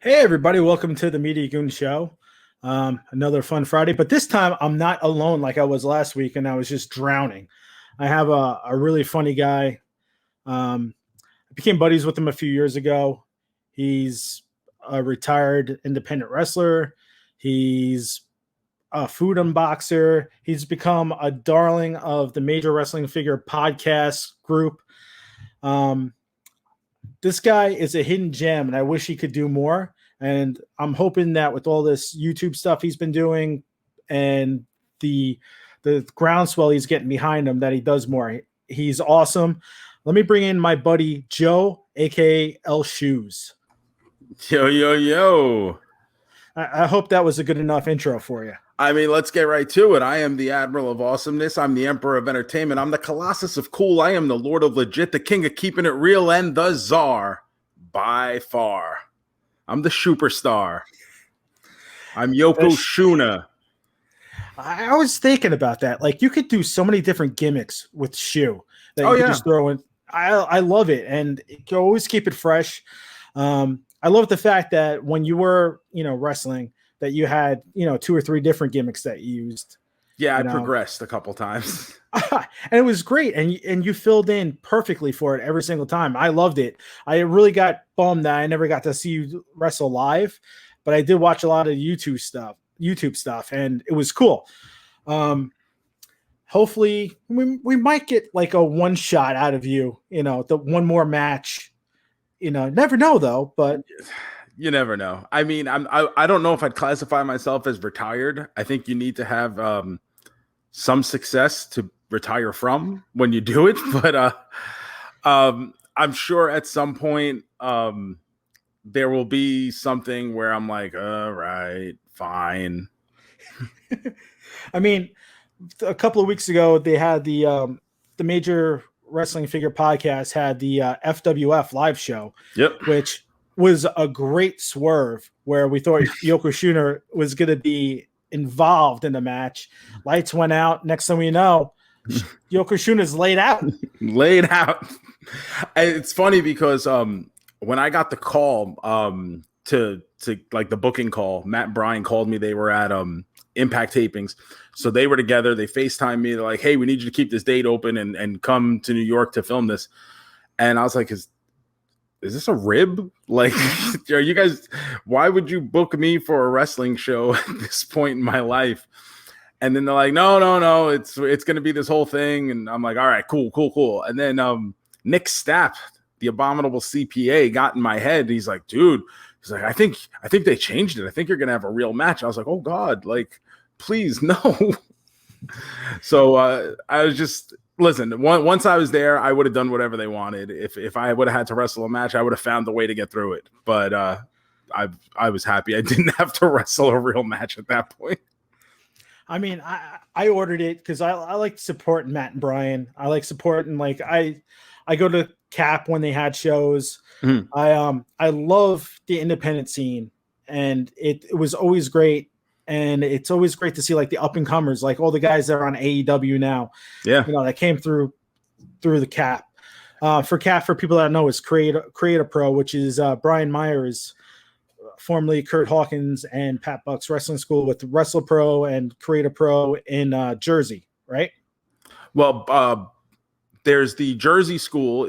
Hey everybody, welcome to the Mediagoon show. Another fun Friday, but this time I'm not alone like I was last week and I was just drowning. I have a really funny guy. I became buddies with him a few years ago. He's a retired independent wrestler. He's a food unboxer. He's become a darling of the Major Wrestling Figure podcast group. This guy is a hidden gem, and I wish he could do more. And I'm hoping that with all this YouTube stuff he's been doing and the groundswell he's getting behind him, that he does more. He's awesome. Let me bring in my buddy Joe, aka L Shoes. Yo, yo, yo. I hope that was a good enough intro for you. I mean, let's get right to it. I am the Admiral of Awesomeness. I'm the Emperor of Entertainment. I'm the Colossus of Cool. I am the Lord of Legit, the King of Keeping It Real, and the Czar by far. I'm the superstar. I'm Yokoshoena. I was thinking about that. Like, you could do so many different gimmicks with Shu that you could just throw in. I love it, and you can always keep it fresh. I love the fact that when you were, wrestling, that you had, 2 or 3 different gimmicks that you used. Yeah, I progressed a couple times. And it was great. And you filled in perfectly for it every single time. I loved it. I really got bummed that I never got to see you wrestle live, but I did watch a lot of YouTube stuff, and it was cool. Hopefully we might get like a one shot out of you, the one more match. Never know though, but you never know. I mean, I don't know if I'd classify myself as retired. I think you need to have some success to retire from when you do it. But I'm sure at some point there will be something where I'm like, all right, fine. I mean, a couple of weeks ago, they had the Major Wrestling Figure podcast had the FWF live show, which was a great swerve where we thought Yokoshoena was going to be involved in the match. Lights went out. Next thing we know, Yokoshoona's laid out. Laid out. It's funny because when I got the call to like the booking call, Matt and Brian called me. They were at Impact tapings. So they were together. They FaceTimed me. They're like, hey, we need you to keep this date open and come to New York to film this. And I was like, is this a rib? Like, are you guys, why would you book me for a wrestling show at this point in my life? And then they're like, no, it's going to be this whole thing. And I'm like, all right, cool. And then Nick Stapp, the abominable CPA, got in my head. He's like, dude, he's like, I think they changed it. I think you're going to have a real match. I was like, oh God, like, please, no. So I was just, listen, once I was there, I would have done whatever they wanted. If I would have had to wrestle a match, I would have found the way to get through it. But I was happy I didn't have to wrestle a real match at that point. I mean, I ordered it because I like supporting Matt and Brian. I like supporting, like, I go to Cap when they had shows. Mm-hmm. I love the independent scene, and it was always great. And it's always great to see like the up and comers, like all the guys that are on AEW now. Yeah, that came through the Cap. For Cap, for people that know, is Create a Pro, which is Brian Myers, formerly Kurt Hawkins and Pat Buck's wrestling school with Wrestle Pro and Create a Pro in Jersey, right? Well, there's the Jersey school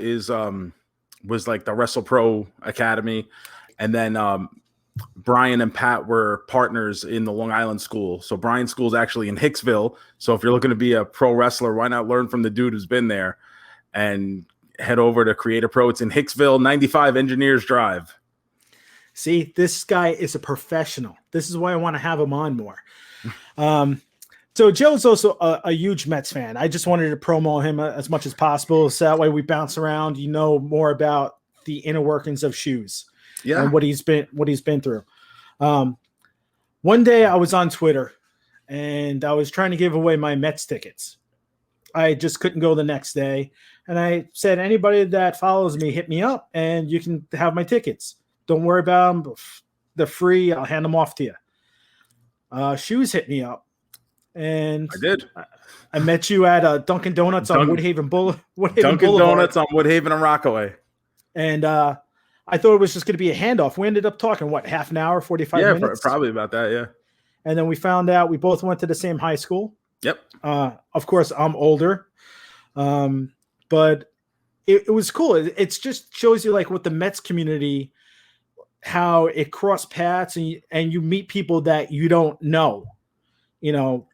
was like the Wrestle Pro Academy, and then Brian and Pat were partners in the Long Island school. So Brian's school is actually in Hicksville. So if you're looking to be a pro wrestler, why not learn from the dude who's been there and head over to Create a Pro? It's in Hicksville, 95 Engineers Drive. See, this guy is a professional. This is why I want to have him on more. So Joe's also a huge Mets fan. I just wanted to promo him as much as possible, so that way we bounce around. More about the inner workings of Shoes, and what he's been through. One day I was on Twitter, and I was trying to give away my Mets tickets. I just couldn't go the next day, and I said, anybody that follows me, hit me up, and you can have my tickets. Don't worry about them; they're free. I'll hand them off to you. Shoes hit me up. And I did. I met you at Dunkin' Donuts on Woodhaven Boulevard. Dunkin' Donuts on Woodhaven and Rockaway. And I thought it was just going to be a handoff. We ended up talking, what, half an hour, 45 minutes? Probably about that. Yeah. And then we found out we both went to the same high school. Yep. Of course, I'm older. But it was cool. It just shows you like with the Mets community, how it cross paths and you meet people that you don't know,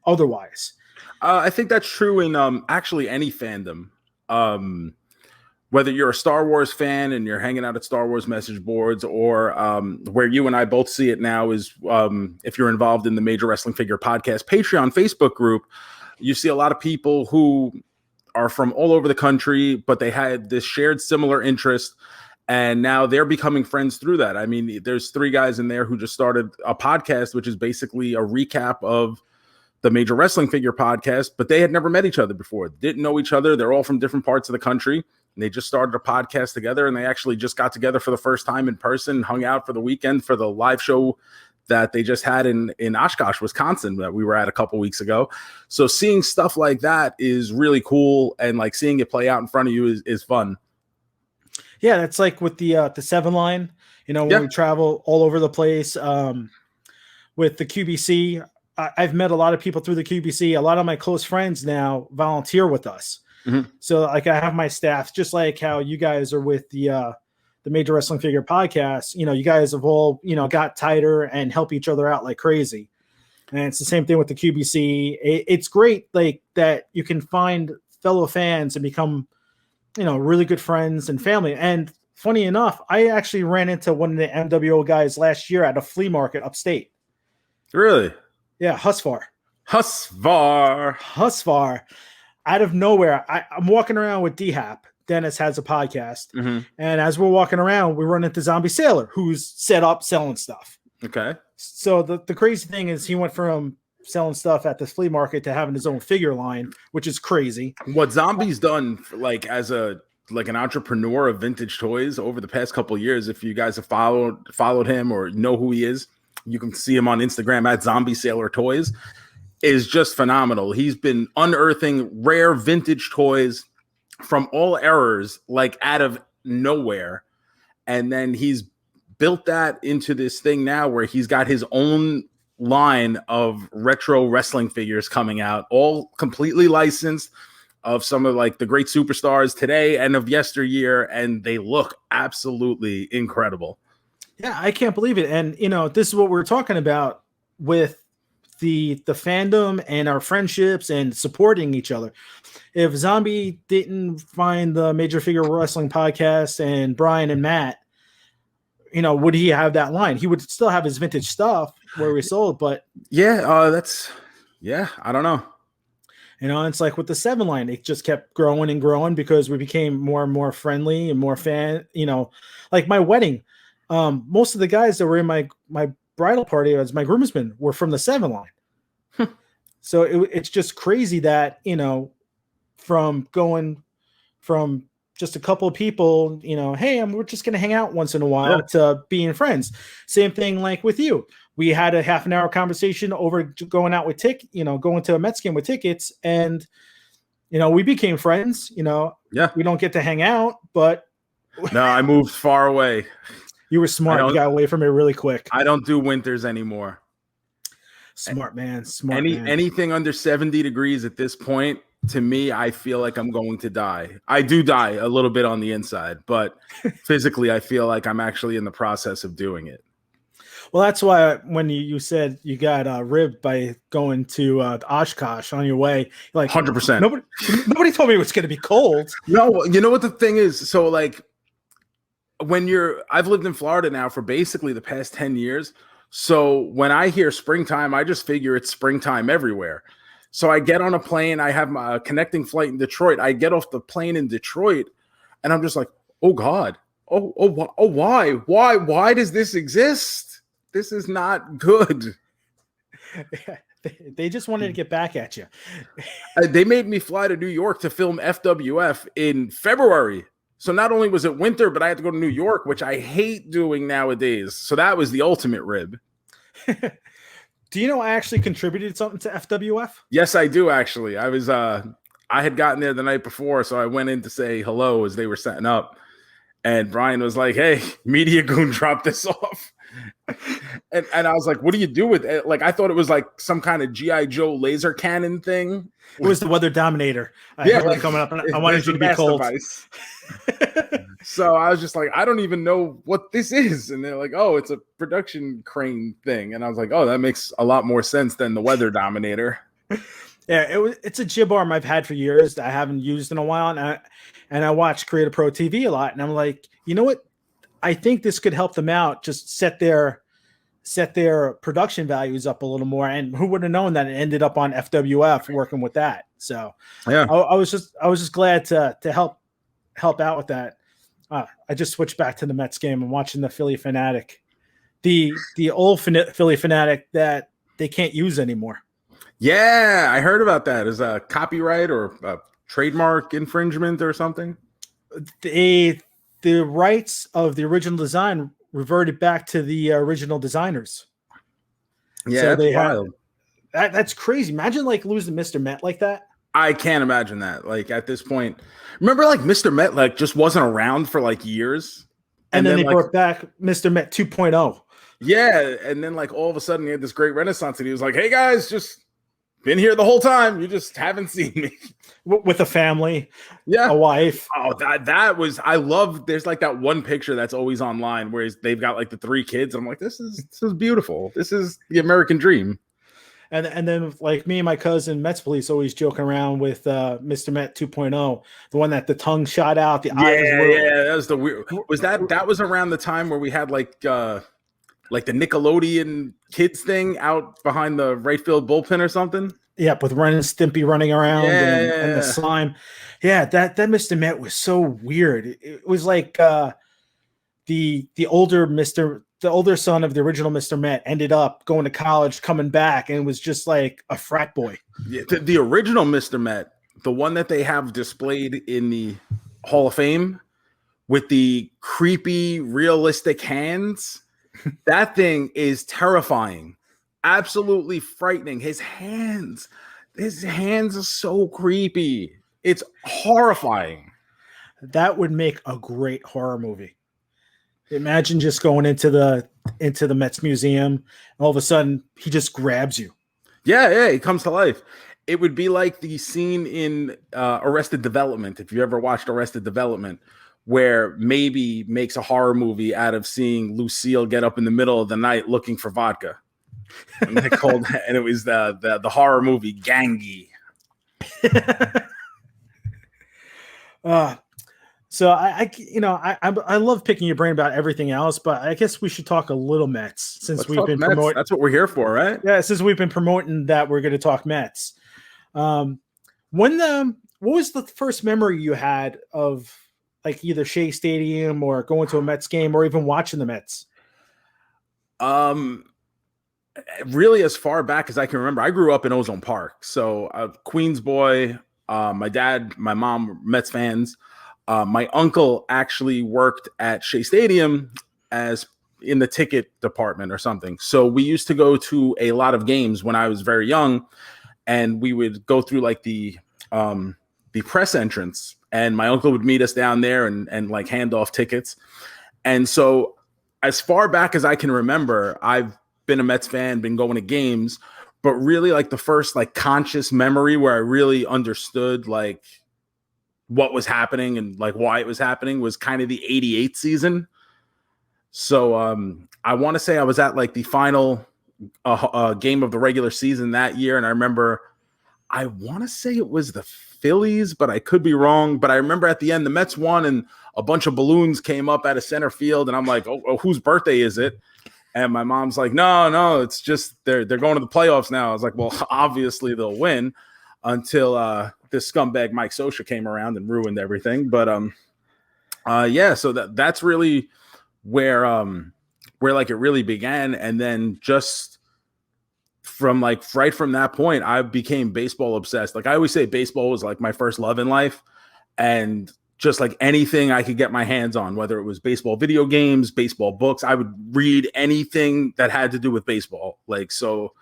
otherwise. I think that's true in actually any fandom. Whether you're a Star Wars fan and you're hanging out at Star Wars message boards, or where you and I both see it now is if you're involved in the Major Wrestling Figure Podcast Patreon Facebook group, you see a lot of people who are from all over the country, but they had this shared similar interest, and now they're becoming friends through that. I mean, there's 3 guys in there who just started a podcast, which is basically a recap of the Major Wrestling Figure Podcast, but they had never met each other before, didn't know each other. They're all from different parts of the country, and they just started a podcast together, and they actually just got together for the first time in person, hung out for the weekend for the live show that they just had in Oshkosh, Wisconsin, that we were at a couple weeks ago. So seeing stuff like that is really cool, and like seeing it play out in front of you is fun. Yeah, that's like with the 7 line, when we travel all over the place with the QBC. I've met a lot of people through the QBC. A lot of my close friends now volunteer with us. Mm-hmm. So like I have my staff, just like how you guys are with the Major Wrestling Figure Podcast. You guys have all, got tighter and help each other out like crazy. And it's the same thing with the QBC. It's great like that you can find fellow fans and become, really good friends and family. And funny enough, I actually ran into one of the MWO guys last year at a flea market upstate. Really? Yeah, Husvar. Out of nowhere, I'm walking around with D-Hap. Dennis has a podcast. Mm-hmm. And as we're walking around, we run into Zombie Sailor, who's set up selling stuff. Okay. So the crazy thing is he went from selling stuff at the flea market to having his own figure line, which is crazy. What Zombie's done, like as an entrepreneur of vintage toys over the past couple of years, if you guys have followed him or know who he is, you can see him on Instagram at Zombie Sailor Toys, is just phenomenal. He's been unearthing rare vintage toys from all eras, like out of nowhere. And then he's built that into this thing now where he's got his own line of retro wrestling figures coming out, all completely licensed, of some of like the great superstars today and of yesteryear. And they look absolutely incredible. Yeah, I can't believe it. And, this is what we're talking about with the fandom and our friendships and supporting each other. If Zombie didn't find the Major Figure Wrestling Podcast and Brian and Matt, would he have that line? He would still have his vintage stuff where we sold, but I don't know. It's like with the 7 line, it just kept growing and growing because we became more and more friendly and more fan, like my wedding. Most of the guys that were in my bridal party as my groomsmen were from the 7 line. So it's just crazy that, from going from just a couple of people, hey, we're just going to hang out once in a while to being friends. Same thing like with you. We had a half an hour conversation over going out with going to a Mets game with tickets. And, we became friends, we don't get to hang out, but. No, I moved far away. You were smart. You got away from it really quick. I don't do winters anymore. Smart man. Anything under 70 degrees at this point, to me, I feel like I'm going to die. I do die a little bit on the inside, but physically, I feel like I'm actually in the process of doing it. Well, that's why when you said you got ribbed by going to Oshkosh on your way, like 100%. Nobody told me it was going to be cold. No, you know what the thing is? So like, I've lived in Florida now for basically the past 10 years. So when I hear springtime, I just figure it's springtime everywhere. So I get on a plane, I have my connecting flight in Detroit. I get off the plane in Detroit and I'm just like, oh God, why does this exist? This is not good. They just wanted to get back at you. They made me fly to New York to film FWF in February. So not only was it winter, but I had to go to New York, which I hate doing nowadays. So that was the ultimate rib. Do you know I actually contributed something to FWF? Yes, I do actually. I had gotten there the night before, so I went in to say hello as they were setting up. And Brian was like, "Hey, Mediagoon dropped this off." And I was like, "What do you do with it?" Like, I thought it was like some kind of GI Joe laser cannon thing. It was the Weather Dominator. I Yeah, heard like, it coming up, and I wanted there's you the to be mass cold. device. So I was just like, I don't even know what this is. And they're like, "Oh, it's a production crane thing." And I was like, "Oh, that makes a lot more sense than the Weather Dominator." Yeah, it's a jib arm I've had for years that I haven't used in a while, and I watch Creative Pro TV a lot, and I'm like, you know what? I think this could help them out. Just set their production values up a little more. And who would have known that it ended up on FWF working with that? So Yeah, I was just glad to help out with that. I just switched back to the Mets game and watching the Philly Fanatic, the old Philly Fanatic that they can't use anymore. yeah, I heard about that. Is a copyright or a trademark infringement or something? The rights of the original design reverted back to the original designers. Yeah, So that's they wild. That's crazy. Imagine like losing Mr. Met like that. I can't imagine that. Like at this point, remember like Mr. Met like just wasn't around for like years, And then they like, brought back Mr. Met 2.0. yeah, and then like all of a sudden he had this great renaissance, and he was like, "Hey guys, just been here the whole time. You just haven't seen me." With a family, Yeah, a wife. Oh, that was, I love. There's like that one picture that's always online where they've got like the 3 kids. I'm like, this is beautiful. This is the American dream. And then like me and my cousin Mets Police always joking around with Mr. Met 2.0, the one that the tongue shot out, the eyes were. Yeah, that was the weird. That was around the time where we had like the Nickelodeon kids thing out behind the right field bullpen or something. Yeah, with Ren and Stimpy running around and the Yeah. slime. Yeah, that Mr. Met was so weird. It was like the older son of the original Mr. Met ended up going to college, coming back, and was just like a frat boy. Yeah, the original Mr. Met, the one that they have displayed in the Hall of Fame with the creepy, realistic hands, that thing is terrifying. Absolutely frightening. His hands are so creepy. It's horrifying. That would make a great horror movie. Imagine just going into the Mets museum, and all of a sudden he just grabs you. Yeah, he comes to life. It would be like the scene in Arrested Development, if you ever watched Arrested Development, where maybe makes a horror movie out of seeing Lucille get up in the middle of the night looking for vodka. And they called, and it was the horror movie Gangy. So I love picking your brain about everything else, but I guess we should talk a little Mets since we've been promoting. That's what we're here for, right? Yeah, since we've been promoting that, we're going to talk Mets. What was the first memory you had of like either Shea Stadium or going to a Mets game or even watching the Mets? Really, as far back as I can remember, I grew up in Ozone Park, so Queens boy. My dad, my mom, Mets fans. My uncle actually worked at Shea Stadium as in the ticket department or something. So we used to go to a lot of games when I was very young, and we would go through like the press entrance, and my uncle would meet us down there and like hand off tickets. And so as far back as I can remember, I've been a Mets fan, been going to games, but really like the first like conscious memory where I really understood like what was happening and like why it was happening was kind of the 88 season. So I want to say I was at like the final game of the regular season that year. And I remember, I want to say it was the Phillies, but I could be wrong. But I remember at the end, the Mets won and a bunch of balloons came up out of center field. And I'm like, oh, whose birthday is it? And my mom's like, no, it's just they're going to the playoffs now. I was like, well, obviously they'll win, until this scumbag Mike Scioscia came around and ruined everything. But yeah, so that's really where like it really began. And then just from like right from that point, I became baseball obsessed. Like I always say, baseball was like my first love in life, and just like anything I could get my hands on, whether it was baseball video games, baseball books, I would read anything that had to do with baseball. Like, so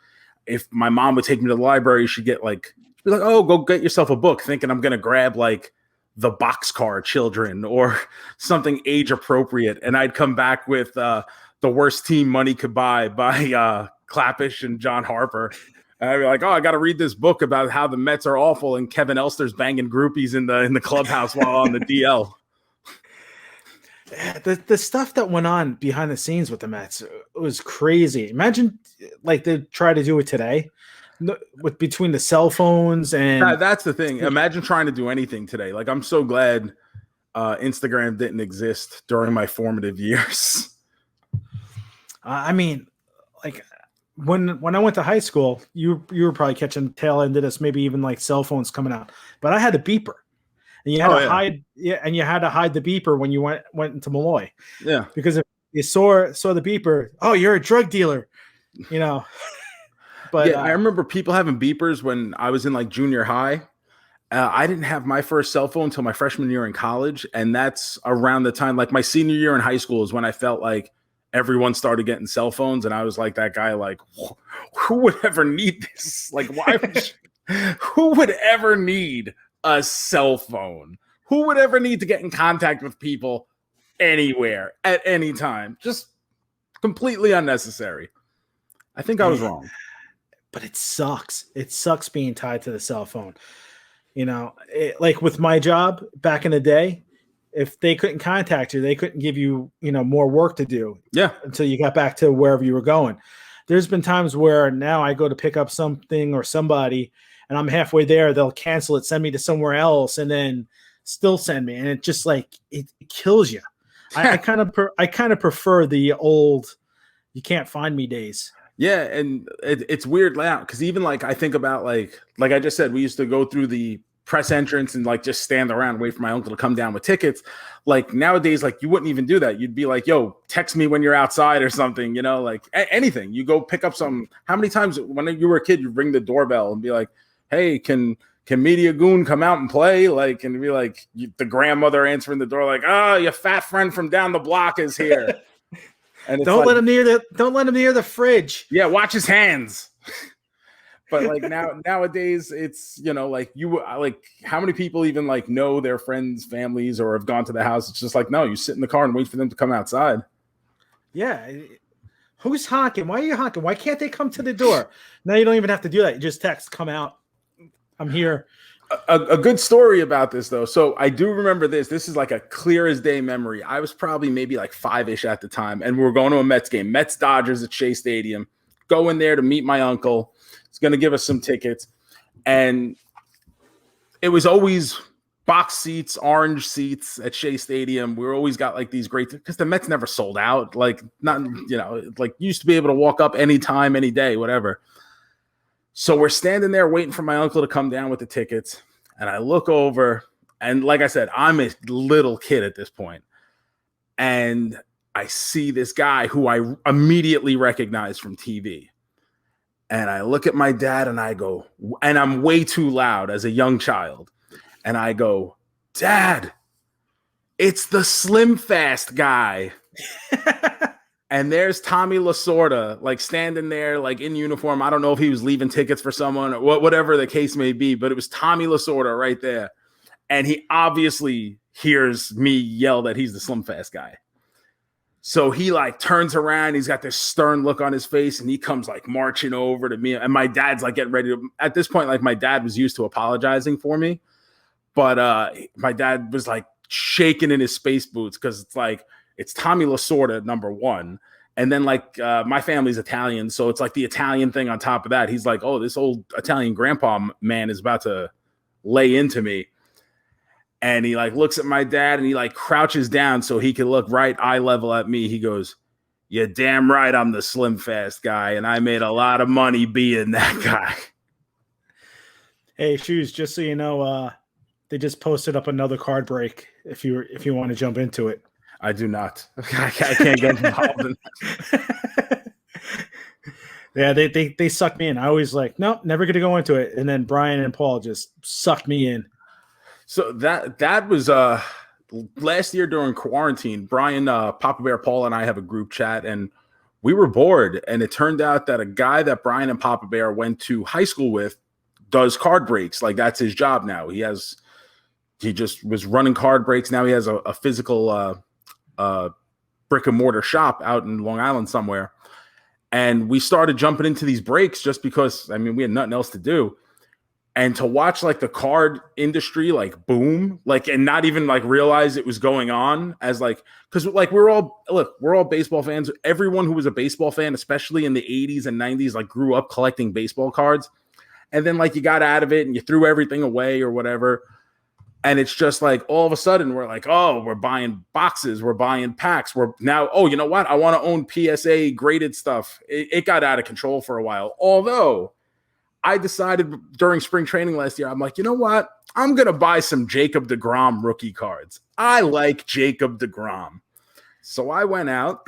if my mom would take me to the library, she'd be like, oh, go get yourself a book, thinking I'm going to grab like the Boxcar Children or something age appropriate, and I'd come back with The Worst Team Money Could Buy by Clappish and John Harper. And I'd be like, oh, I got to read this book about how the Mets are awful, and Kevin Elster's banging groupies in the clubhouse while on the DL. The stuff that went on behind the scenes with the Mets was crazy. Imagine like they try to do it today with between the cell phones and that's the thing. Imagine trying to do anything today. Like, I'm so glad Instagram didn't exist during my formative years. I mean, like when I went to high school, you were probably catching the tail end of this, maybe even like cell phones coming out. But I had a beeper. And you had to hide, and you had to hide the beeper when you went into Malloy. Yeah, because if you saw the beeper, oh, you're a drug dealer, you know. But yeah, I remember people having beepers when I was in like junior high. I didn't have my first cell phone until my freshman year in college, and that's around the time, like my senior year in high school, is when I felt like everyone started getting cell phones, and I was like that guy, like, who would ever need this? Like, why? Who would ever need a cell phone? Who would ever need to get in contact with people anywhere at any time? Just completely unnecessary. I think I was wrong. But it sucks. It sucks being tied to the cell phone. You know, like with my job back in the day, if they couldn't contact you, they couldn't give you, more work to do. Yeah. Until you got back to wherever you were going. There's been times where now I go to pick up something or somebody, and I'm halfway there, they'll cancel it, send me to somewhere else, and then still send me. And it just like, it kills you. I kind of prefer the old, you can't find me days. Yeah. And it's weird now, because even like, I think about like I just said, we used to go through the press entrance and like just stand around and wait for my uncle to come down with tickets. Like nowadays, like you wouldn't even do that. You'd be like, yo, text me when you're outside or something, like anything. You go pick up some. How many times when you were a kid, you ring the doorbell and be like, hey, can Mediagoon come out and play? Like, and be like, the grandmother answering the door, like, oh, your fat friend from down the block is here. And don't let him near the fridge. Yeah, watch his hands. But like nowadays, it's like how many people even like know their friends' families or have gone to the house? It's just like, no, you sit in the car and wait for them to come outside. Yeah. Who's honking? Why are you honking? Why can't they come to the door? Now you don't even have to do that. You just text, come out. I'm here. A good story about this, though. So I do remember this. This is like a clear as day memory. I was probably maybe like 5-ish at the time, and we were going to a Mets game, Mets Dodgers at Shea Stadium. Go in there to meet my uncle. He's going to give us some tickets. And it was always box seats, orange seats at Shea Stadium. We always got like these great, because the Mets never sold out. Like, not, like you used to be able to walk up anytime, any day, whatever. So we're standing there waiting for my uncle to come down with the tickets. And I look over, and like I said, I'm a little kid at this point. And I see this guy who I immediately recognize from TV. And I look at my dad and I go, and I'm way too loud as a young child. And I go, Dad, it's the Slim Fast guy. And there's Tommy Lasorda, like standing there, like in uniform. I don't know if he was leaving tickets for someone or whatever the case may be, but it was Tommy Lasorda right there. And he obviously hears me yell that he's the Slim Fast guy. So he like turns around, he's got this stern look on his face, and he comes like marching over to me. And my dad's like getting ready to, at this point, like my dad was used to apologizing for me. But my dad was like shaking in his space boots, because it's like, it's Tommy Lasorda, number one. And then like my family's Italian. So it's like the Italian thing on top of that. He's like, oh, this old Italian grandpa man is about to lay into me. And he like looks at my dad and he like crouches down so he can look right eye level at me. He goes, you're damn right, I'm the Slim Fast guy. And I made a lot of money being that guy. Hey, Shoes, just so you know, they just posted up another card break if you want to jump into it. I do not. I can't get involved in that. Yeah, they sucked me in. I always like, nope, never going to go into it. And then Brian and Paul just sucked me in. So that was last year during quarantine. Brian, Papa Bear, Paul, and I have a group chat, and we were bored. And it turned out that a guy that Brian and Papa Bear went to high school with does card breaks. Like, that's his job now. He has he just was running card breaks. Now he has a physical brick and mortar shop out in Long Island somewhere. And we started jumping into these breaks just because, I mean, we had nothing else to do. And to watch like the card industry like boom, like, and not even like realize it was going on as like, because like we're all baseball fans. Everyone who was a baseball fan, especially in the 80s and 90s, like grew up collecting baseball cards. And then like you got out of it and you threw everything away or whatever. And it's just like all of a sudden we're like, oh, we're buying boxes, we're buying packs. We're now, oh, you know what? I want to own PSA graded stuff. It got out of control for a while. Although I decided during spring training last year, I'm like, you know what? I'm going to buy some Jacob deGrom rookie cards. I like Jacob deGrom. So I went out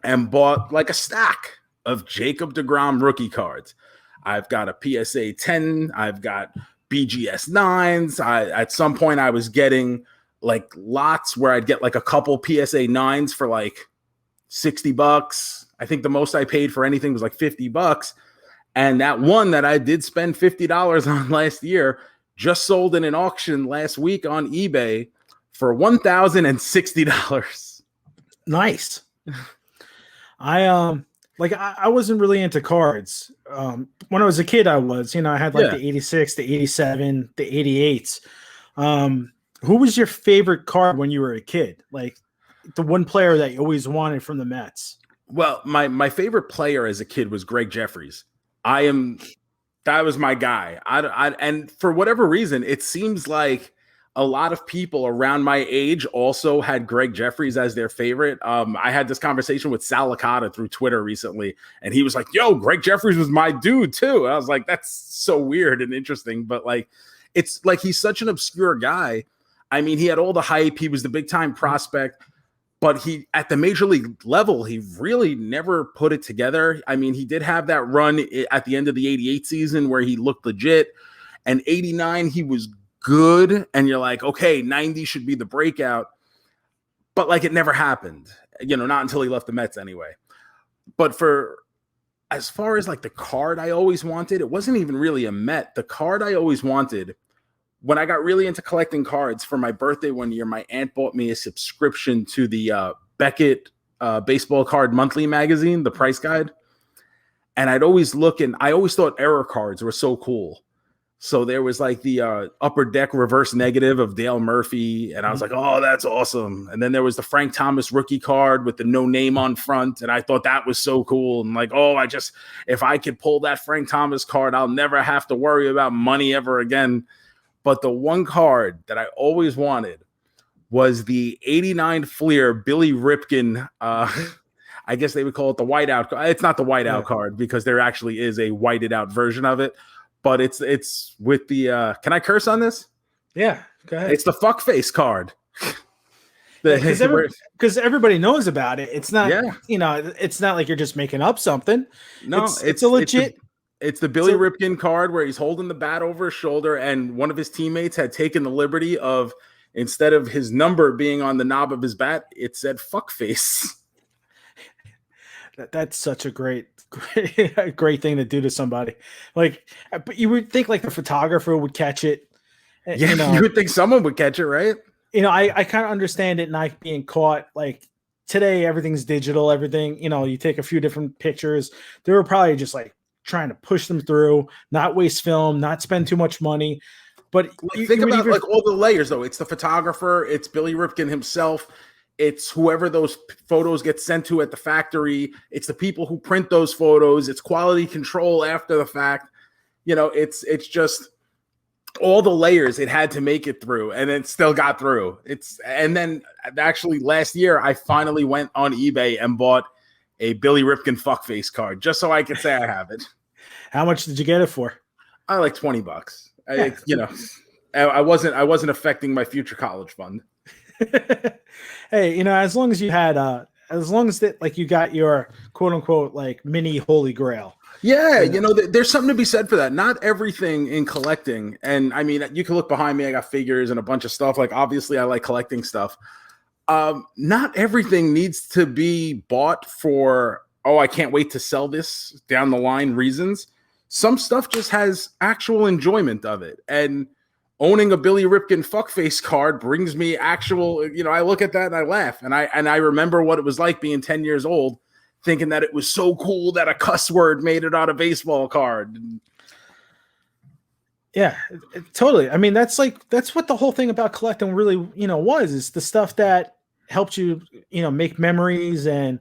and bought like a stack of Jacob deGrom rookie cards. I've got a PSA 10. I've got BGS 9s. At some point I was getting like lots where I'd get like a couple PSA 9s for like $60. I think the most I paid for anything was like $50. And that one that I did spend $50 on last year just sold in an auction last week on eBay for $1,060. Nice. I wasn't really into cards. When I was a kid, I was, I had like the 86, the 87, the 88s. Who was your favorite card when you were a kid? Like the one player that you always wanted from the Mets? Well, my favorite player as a kid was Greg Jeffries. That was my guy. And for whatever reason, it seems like a lot of people around my age also had Greg Jeffries as their favorite. I had this conversation with Sal Licata through Twitter recently, and he was like, yo, Greg Jeffries was my dude too. And I was like, that's so weird and interesting, but like, it's like, he's such an obscure guy. I mean, he had all the hype. He was the big time prospect, but he, at the major league level, he really never put it together. I mean, he did have that run at the end of the 88 season where he looked legit, and 89, he was good. And you're like, okay, 90 should be the breakout, but like it never happened, not until he left the Mets anyway. But for as far as like the card I always wanted, it wasn't even really a Met. The card I always wanted, when I got really into collecting cards, for my birthday one year, my aunt bought me a subscription to the Beckett baseball card monthly magazine, the price guide. And I'd always look, and I always thought error cards were so cool. So there was like the upper deck reverse negative of Dale Murphy. And I was like, oh, that's awesome. And then there was the Frank Thomas rookie card with the no name on front. And I thought that was so cool. And like, oh, if I could pull that Frank Thomas card, I'll never have to worry about money ever again. But the one card that I always wanted was the 89 Fleer Billy Ripken. I guess they would call it the whiteout. It's not the whiteout card because there actually is a whited out version of it. But it's with the can I curse on this? Yeah, go ahead. It's the fuckface card. Because everybody knows about it. It's not, it's not like you're just making up something. No, it's a legit. It's the Billy Ripken card where he's holding the bat over his shoulder, and one of his teammates had taken the liberty of, instead of his number being on the knob of his bat, it said fuckface. That's such a great thing to do to somebody. Like, but you would think like the photographer would catch it. Yeah, you would think someone would catch it, right? I kind of understand it not being caught. Like today, everything's digital. Everything, you take a few different pictures. They were probably just like trying to push them through, not waste film, not spend too much money. But think about like all the layers, though. It's the photographer. It's Billy Ripken himself. It's whoever those photos get sent to at the factory. It's the people who print those photos. It's quality control after the fact. It's just all the layers it had to make it through, and it still got through. And then actually last year, I finally went on eBay and bought a Billy Ripken fuckface card just so I could say I have it. How much did you get it for? I like $20. I wasn't affecting my future college fund. Hey, as long as you had as long as that, like, you got your quote unquote like mini holy grail. Yeah, there's something to be said for that. Not everything in collecting, and I mean, you can look behind me, I got figures and a bunch of stuff. Like, obviously I like collecting stuff. Not everything needs to be bought for, oh, I can't wait to sell this down the line reasons. Some stuff just has actual enjoyment of it. And owning a Billy Ripken fuckface card brings me actual, I look at that and I laugh. And I remember what it was like being 10 years old, thinking that it was so cool that a cuss word made it on a baseball card. Yeah, totally. I mean, that's what the whole thing about collecting really, is the stuff that helps you, make memories and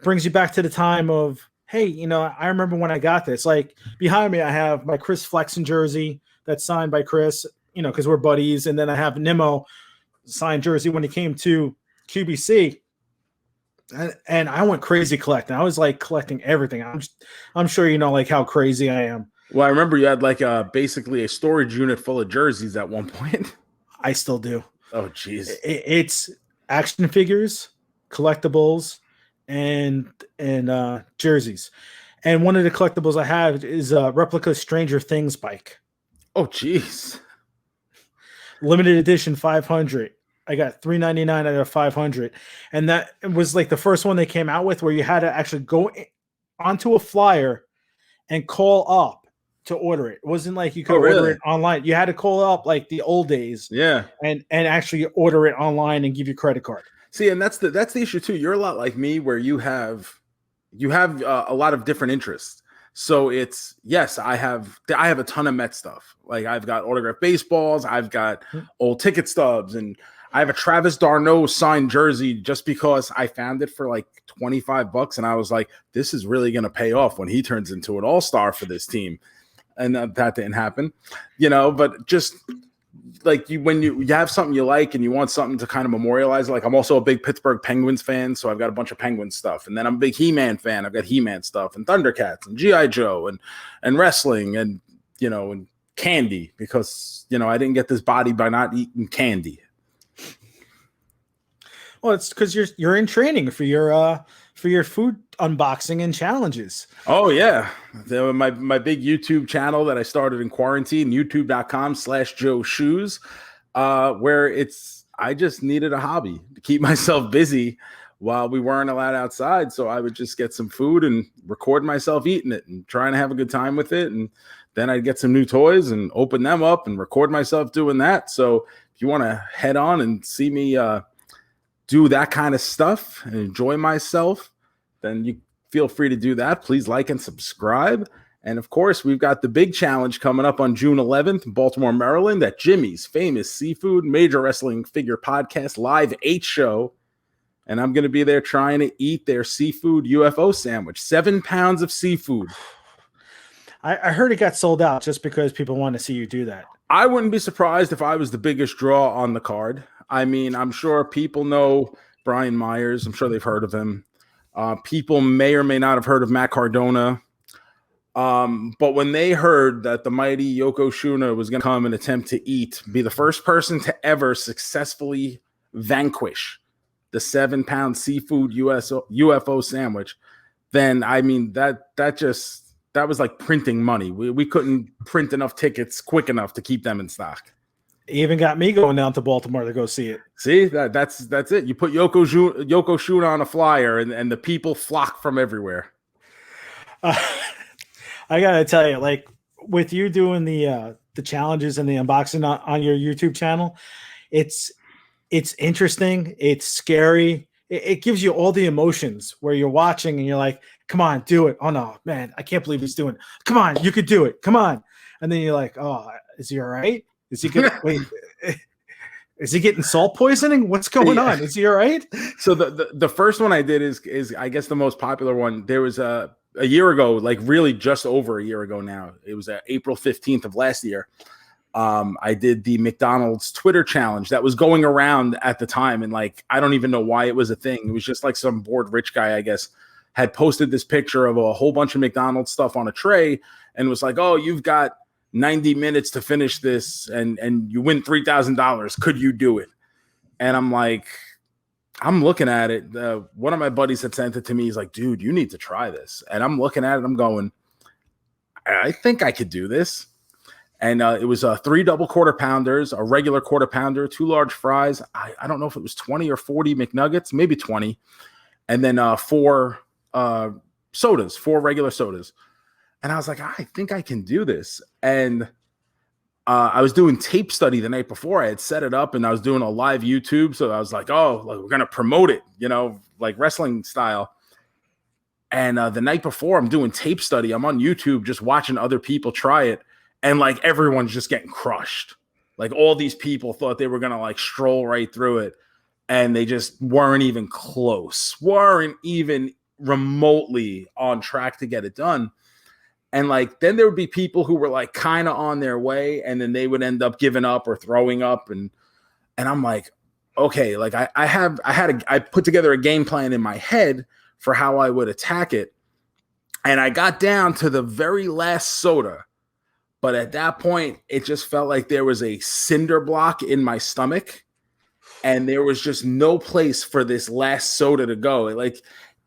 brings you back to the time of, hey, I remember when I got this. Like behind me, I have my Chris Flexen jersey that's signed by Chris, because we're buddies. And then I have Nimmo signed jersey when he came to QBC. And I went crazy collecting. I was like collecting everything. I'm sure like how crazy I am. Well, I remember you had like basically a storage unit full of jerseys at one point. I still do. Oh, geez. It's action figures, collectibles, and jerseys. And one of the collectibles I have is a replica Stranger Things bike. Oh, geez. Limited edition 500. I got $3.99 out of 500. And that was like the first one they came out with where you had to actually go onto a flyer and call up to order it. It wasn't like you could order it online. You had to call up like the old days. Yeah. And actually order it online and give you a credit card. See, and that's the issue too. You're a lot like me where you have a lot of different interests. So it's, yes, I have a ton of Met stuff. Like I've got autographed baseballs, I've got old ticket stubs, and I have a Travis d'Arnaud signed jersey just because I found it for like $25 and I was like, this is really going to pay off when he turns into an all-star for this team. And that didn't happen, but just like when you have something you like and you want something to kind of memorialize. Like I'm also a big Pittsburgh Penguins fan, so I've got a bunch of Penguins stuff. And then I'm a big He-Man fan. I've got He-Man stuff and Thundercats and G.I. Joe and wrestling and, and candy because, I didn't get this body by not eating candy. Well, it's because you're in training for your food unboxing and challenges. Oh yeah, my big YouTube channel that I started in quarantine, youtube.com/Joe Shoes, where I just needed a hobby to keep myself busy while we weren't allowed outside. So I would just get some food and record myself eating it and trying to have a good time with it. And then I'd get some new toys and open them up and record myself doing that. So if you want to head on and see me do that kind of stuff and enjoy myself, then you feel free to do that. Please like and subscribe. And of course, we've got the big challenge coming up on June 11th in Baltimore, Maryland at Jimmy's Famous Seafood Major Wrestling Figure Podcast Live 8 show. And I'm going to be there trying to eat their seafood UFO sandwich, 7 pounds of seafood. I heard it got sold out just because people want to see you do that. I wouldn't be surprised if I was the biggest draw on the card. I mean, I'm sure people know Brian Myers. I'm sure they've heard of him. People may or may not have heard of Matt Cardona. But when they heard that the mighty Yokoshoena was going to come and attempt to be the first person to ever successfully vanquish the 7-pound seafood UFO sandwich, then, I mean, that was like printing money. We couldn't print enough tickets quick enough to keep them in stock. Even got me going down to Baltimore to go see it. See, that's it. You put Yokoshoena on a flyer, and the people flock from everywhere. I gotta tell you, like with you doing the challenges and the unboxing on your YouTube channel, it's interesting. It's scary. It gives you all the emotions where you're watching and you're like, "Come on, do it!" Oh no, man, I can't believe he's doing it. Come on, you could do it. Come on, and then you're like, "Oh, is he all right? Is he good? Wait, is he getting salt poisoning? What's going on? Is he all right?" So the first one I did is I guess the most popular one. There was a year ago, like really just over a year ago now. It was April 15th of last year. I did the McDonald's Twitter challenge that was going around at the time, and like I don't even know why it was a thing. It was just like some bored rich guy, I guess, had posted this picture of a whole bunch of McDonald's stuff on a tray, and was like, "Oh, you've got 90 minutes to finish this and you win $3,000. Could you do it?" And I'm like, I'm looking at it. One of my buddies had sent it to me. He's like, "Dude, you need to try this." And I'm looking at it. I'm going, I think I could do this. And it was 3 double quarter pounders, a regular quarter pounder, 2 large fries. I don't know if it was 20 or 40 McNuggets, maybe 20. And then 4 sodas, 4 regular sodas. And I was like, I think I can do this. And I was doing tape study the night before. I had set it up and I was doing a live YouTube. So I was like, oh, like, we're going to promote it, you know, like wrestling style. And the night before I'm doing tape study, I'm on YouTube just watching other people try it. And like everyone's just getting crushed. Like all these people thought they were going to like stroll right through it. And they just weren't even close, weren't even remotely on track to get it done. And like then there would be people who were like kind of on their way, and then they would end up giving up or throwing up. And I'm like, okay, like I put together a game plan in my head for how I would attack it. And I got down to the very last soda. But at that point, it just felt like there was a cinder block in my stomach. And there was just no place for this last soda to go. Like,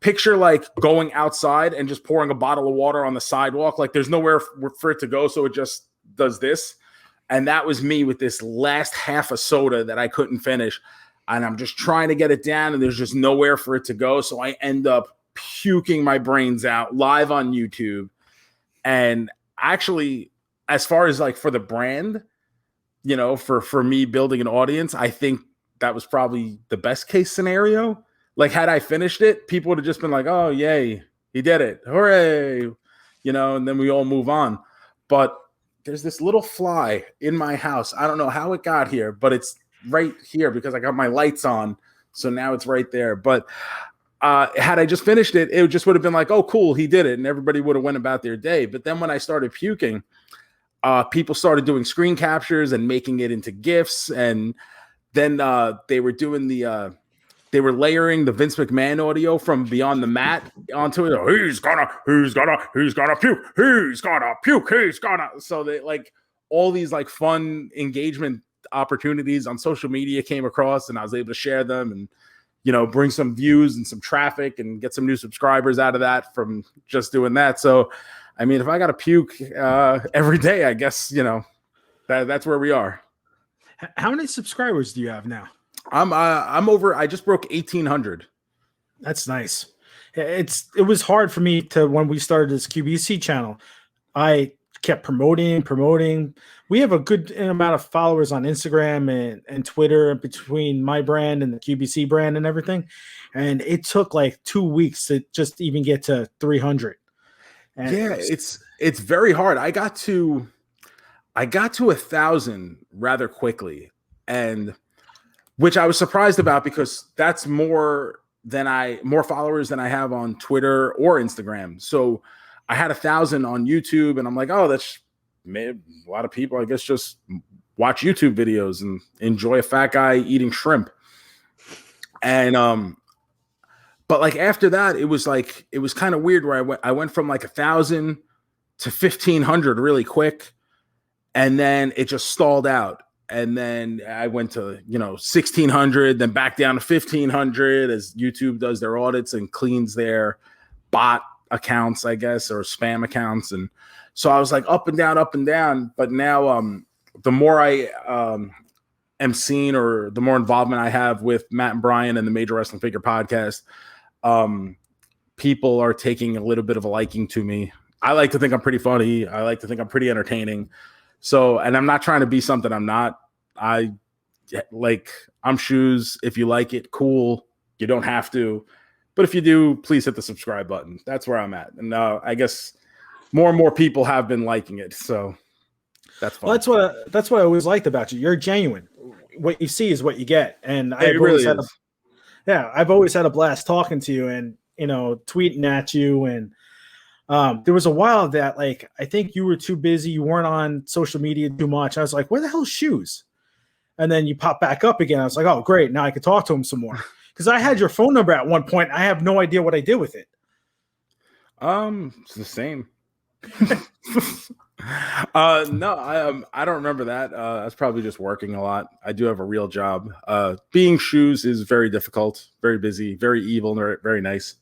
picture like going outside and just pouring a bottle of water on the sidewalk. Like there's nowhere for it to go. So it just does this. And that was me with this last half a soda that I couldn't finish. And I'm just trying to get it down and there's just nowhere for it to go. So I end up puking my brains out live on YouTube. And actually, as far as like for the brand, you know, for me building an audience, I think that was probably the best case scenario. Like, had I finished it, people would have just been like, oh, yay, he did it. Hooray. You know, and then we all move on. But there's this little fly in my house. I don't know how it got here, but it's right here because I got my lights on. So now it's right there. But had I just finished it, it just would have been like, oh, cool, he did it. And everybody would have went about their day. But then when I started puking, people started doing screen captures and making it into GIFs. And then they were doing they were layering the Vince McMahon audio from Beyond the Mat onto it. Oh, he's gonna puke. So they like all these like fun engagement opportunities on social media came across, and I was able to share them and, you know, bring some views and some traffic and get some new subscribers out of that from just doing that. So, I mean, if I got to puke every day, I guess, you know, that's where we are. How many subscribers do you have now? I'm over. I just broke 1,800. That's nice. It was hard for me to, when we started this QBC channel, I kept promoting. We have a good amount of followers on Instagram and Twitter between my brand and the QBC brand and everything. And it took like 2 weeks to just even get to 300. And yeah, it's very hard. I got to 1,000 rather quickly, and which I was surprised about because that's more followers than I have on Twitter or Instagram. So I had 1,000 on YouTube, and I'm like, oh, that's a lot of people, I guess, just watch YouTube videos and enjoy a fat guy eating shrimp. And but like after that, it was kind of weird where I went from like 1,000 to 1,500 really quick, and then it just stalled out. And then I went to, 1,600, then back down to 1,500 as YouTube does their audits and cleans their bot accounts, I guess, or spam accounts. And so I was like up and down. But now the more I am seen, or the more involvement I have with Matt and Brian and the Major Wrestling Figure podcast, people are taking a little bit of a liking to me. I like to think I'm pretty funny. I like to think I'm pretty entertaining. So, and I'm not trying to be something I'm not. I'm shoes. If you like it, cool. You don't have to. But if you do, please hit the subscribe button. That's where I'm at. And I guess more and more people have been liking it. So that's fun. Well, that's what I always liked about you. You're genuine. What you see is what you get. And I've always had a blast talking to you and, tweeting at you. And there was a while that, like, I think you were too busy. You weren't on social media too much. I was like, where the hell's Shoes? And then you pop back up again. I was like, oh, great. Now I could talk to him some more. Because I had your phone number at one point. I have no idea what I did with it. It's the same. No, I don't remember that. I was probably just working a lot. I do have a real job. Being Shoes is very difficult, very busy, very evil, very nice.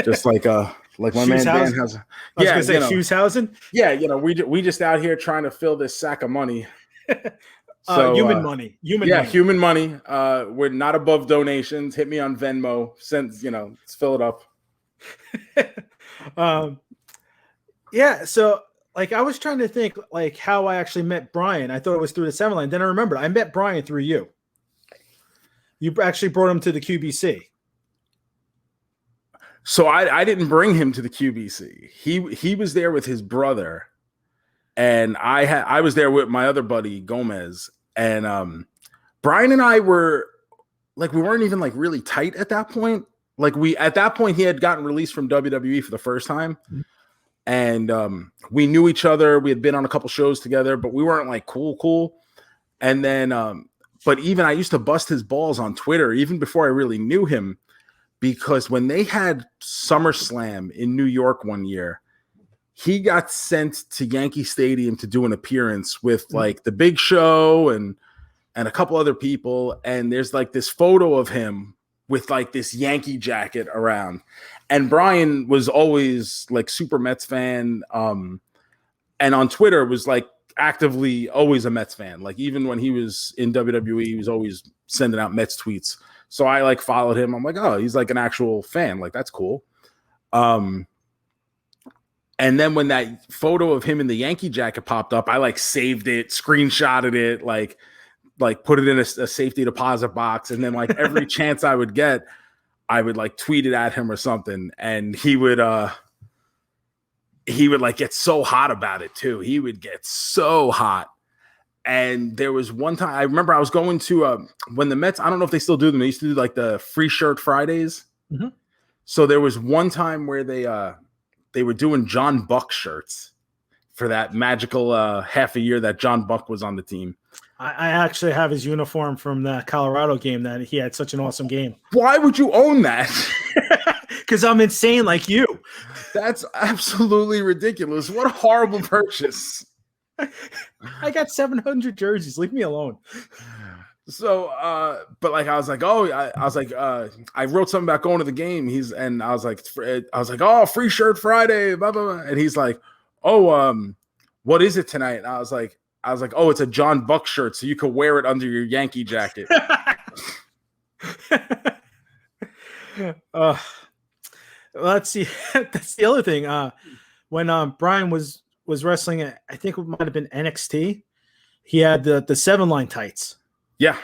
Just like my man Dan has. I was gonna say Shoeshausen. Yeah, we just out here trying to fill this sack of money. Human money. Human money. We're not above donations. Hit me on Venmo. Let's fill it up. So like I was trying to think like how I actually met Brian. I thought it was through the 7 line. Then I remembered I met Brian through you. You actually brought him to the QBC. So I didn't bring him to the QBC. He was there with his brother, and I was there with my other buddy Gomez. And Brian and I were like, we weren't even like really tight at that point. Like at that point he had gotten released from WWE for the first time. And we knew each other. We had been on a couple shows together, but we weren't like cool. And then but even I used to bust his balls on Twitter even before I really knew him, because when they had SummerSlam in New York one year, he got sent to Yankee Stadium to do an appearance with like the Big Show and a couple other people. And there's like this photo of him with like this Yankee jacket around. And Brian was always like super Mets fan. And on Twitter was like actively always a Mets fan. Like even when he was in WWE, he was always sending out Mets tweets. So I like followed him. I'm like, oh, he's like an actual fan. Like, that's cool. And then when that photo of him in the Yankee jacket popped up, I like saved it, screenshotted it, like put it in a safety deposit box. And then like every chance I would get, I would like tweet it at him or something. And he would like get so hot about it too. He would get so hot. And there was one time I remember I was going to when the Mets, I don't know if they still do them. They used to do like the free shirt Fridays. Mm-hmm. So there was one time where they were doing John Buck shirts for that magical half a year that John Buck was on the team. I actually have his uniform from the Colorado game that he had such an awesome game. Why would you own that? Because I'm insane like you. That's absolutely ridiculous. What a horrible purchase. I got 700 jerseys. Leave me alone. So, but like, I was like, I wrote something about going to the game. I was like, oh, free shirt Friday, blah, blah, blah. And he's like, oh, what is it tonight? And I was like, oh, it's a John Buck shirt, so you could wear it under your Yankee jacket. Let's see. That's the other thing. When Brian was wrestling, I think it might have been NXT. He had the 7-line tights. Yeah.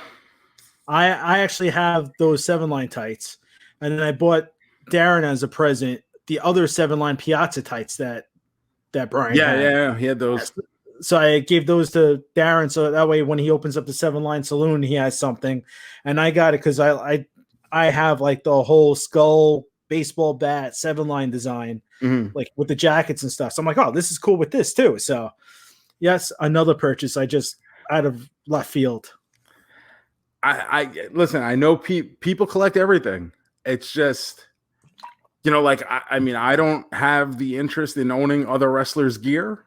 I actually have those 7-line tights. And then I bought Darren as a present the other 7-line Piazza tights that Brian had. Yeah, he had those. So I gave those to Darren, so that way when he opens up the 7-line saloon, he has something. And I got it because I have like the whole skull baseball bat 7-line design, like with the jackets and stuff. So I'm like, oh, this is cool with this too. So yes, another purchase I just out of left field. I listen, I know people collect everything. It's just, like, I mean, I don't have the interest in owning other wrestlers' gear.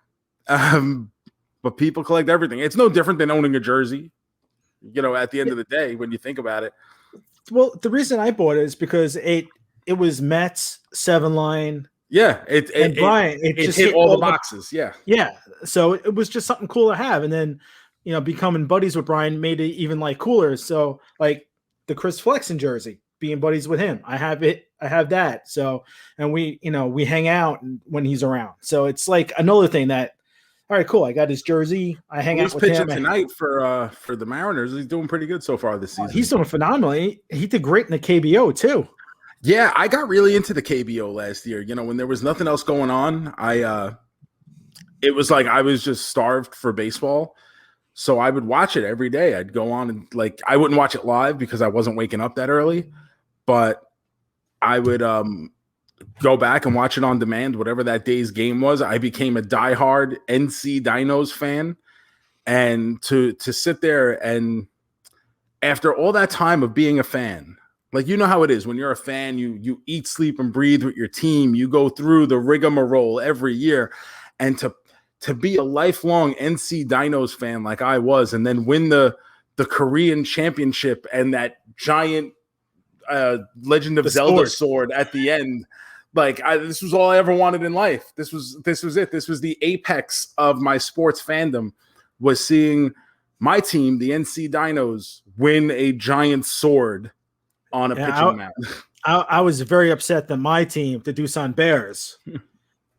But people collect everything. It's no different than owning a jersey, at the end of the day, when you think about it. Well, the reason I bought it is because it was Mets 7-line. Yeah. Brian, it just hit all the boxes. Yeah. Yeah. So it was just something cool to have. And then, becoming buddies with Brian made it even like cooler. So like the Chris Flexen jersey, being buddies with him, I have that. So, and we hang out when he's around. So it's like another thing that, all right, cool. I got his jersey. I hang out with him. He's pitching tonight for the Mariners. He's doing pretty good so far this season. He's doing phenomenally. He did great in the KBO too. Yeah, I got really into the KBO last year. When there was nothing else going on, it was like I was just starved for baseball. So I would watch it every day. I'd go on and like I wouldn't watch it live because I wasn't waking up that early, but I would go back and watch it on demand, whatever that day's game was. I became a diehard NC Dinos fan. And to sit there and after all that time of being a fan, like, how it is when you're a fan, you eat, sleep, and breathe with your team. You go through the rigmarole every year. And to be a lifelong NC Dinos fan like I was, and then win the Korean championship and that giant Legend of Zelda sword at the end. Like this was all I ever wanted in life. This was it. This was the apex of my sports fandom, was seeing my team, the NC Dinos, win a giant sword on a pitching mound. I was very upset that my team, the Doosan Bears,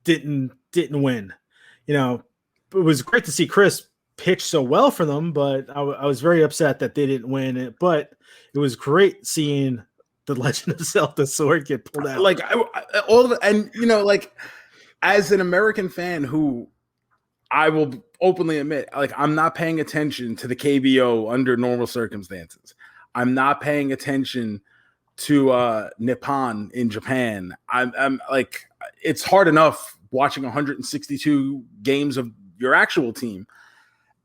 didn't win. you know, it was great to see Chris pitch so well for them, but I was very upset that they didn't win it. But it was great seeing the Legend of Zelda sword get pulled out. Like all of it, and you know, like as an American fan who I will openly admit, like I'm not paying attention to the KBO under normal circumstances. I'm not paying attention to Nippon in Japan. I'm like, it's hard enough watching 162 games of your actual team.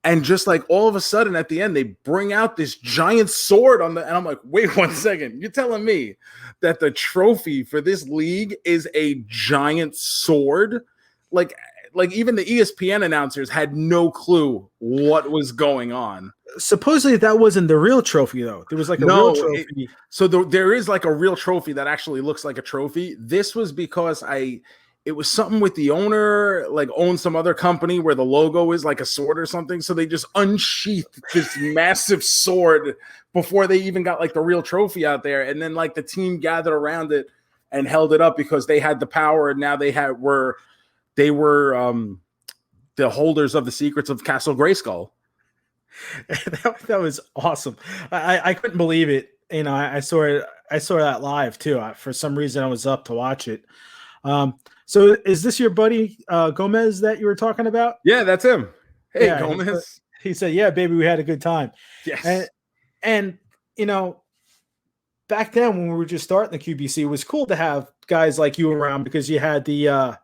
And just like all of a sudden at the end, they bring out this giant sword and I'm like, wait 1 second. You're telling me that the trophy for this league is a giant sword? Like even the ESPN announcers had no clue what was going on. Supposedly that wasn't the real trophy though. There was like a real trophy. There is like a real trophy that actually looks like a trophy. This was because it was something with the owner, like owned some other company where the logo is like a sword or something. So they just unsheathed this massive sword before they even got like the real trophy out there. And then like the team gathered around it and held it up because they had the power. And now they were the holders of the secrets of Castle Grayskull. That was awesome. I couldn't believe it. You know, I saw that live too. For some reason I was up to watch it. So is this your buddy Gomez that you were talking about? Yeah, that's him. Hey, yeah, Gomez. He said, yeah, baby, we had a good time. Yes. And you know, back then when we were just starting the QBC, it was cool to have guys like you around because you had the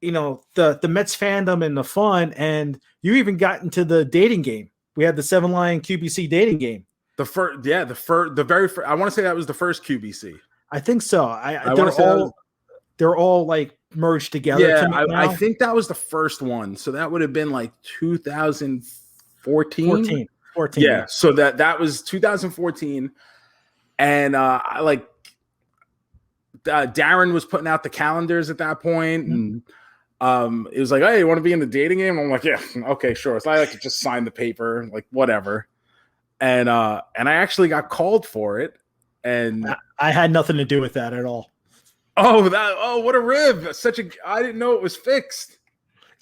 you know, the Mets fandom and the fun, and you even got into the dating game. We had the 7 Lion QBC dating game. The very first, I want to say that was the first QBC. I think so. They're all like merged together. Yeah, I think that was the first one. So that would have been like 2014. 14. Yeah. So that was 2014. And Darren was putting out the calendars at that point. And it was like, hey, you want to be in the dating game? I'm like, yeah, okay, sure. So I like to just sign the paper, like whatever. And I actually got called for it. And I had nothing to do with that at all. Oh, what a rib. I didn't know it was fixed.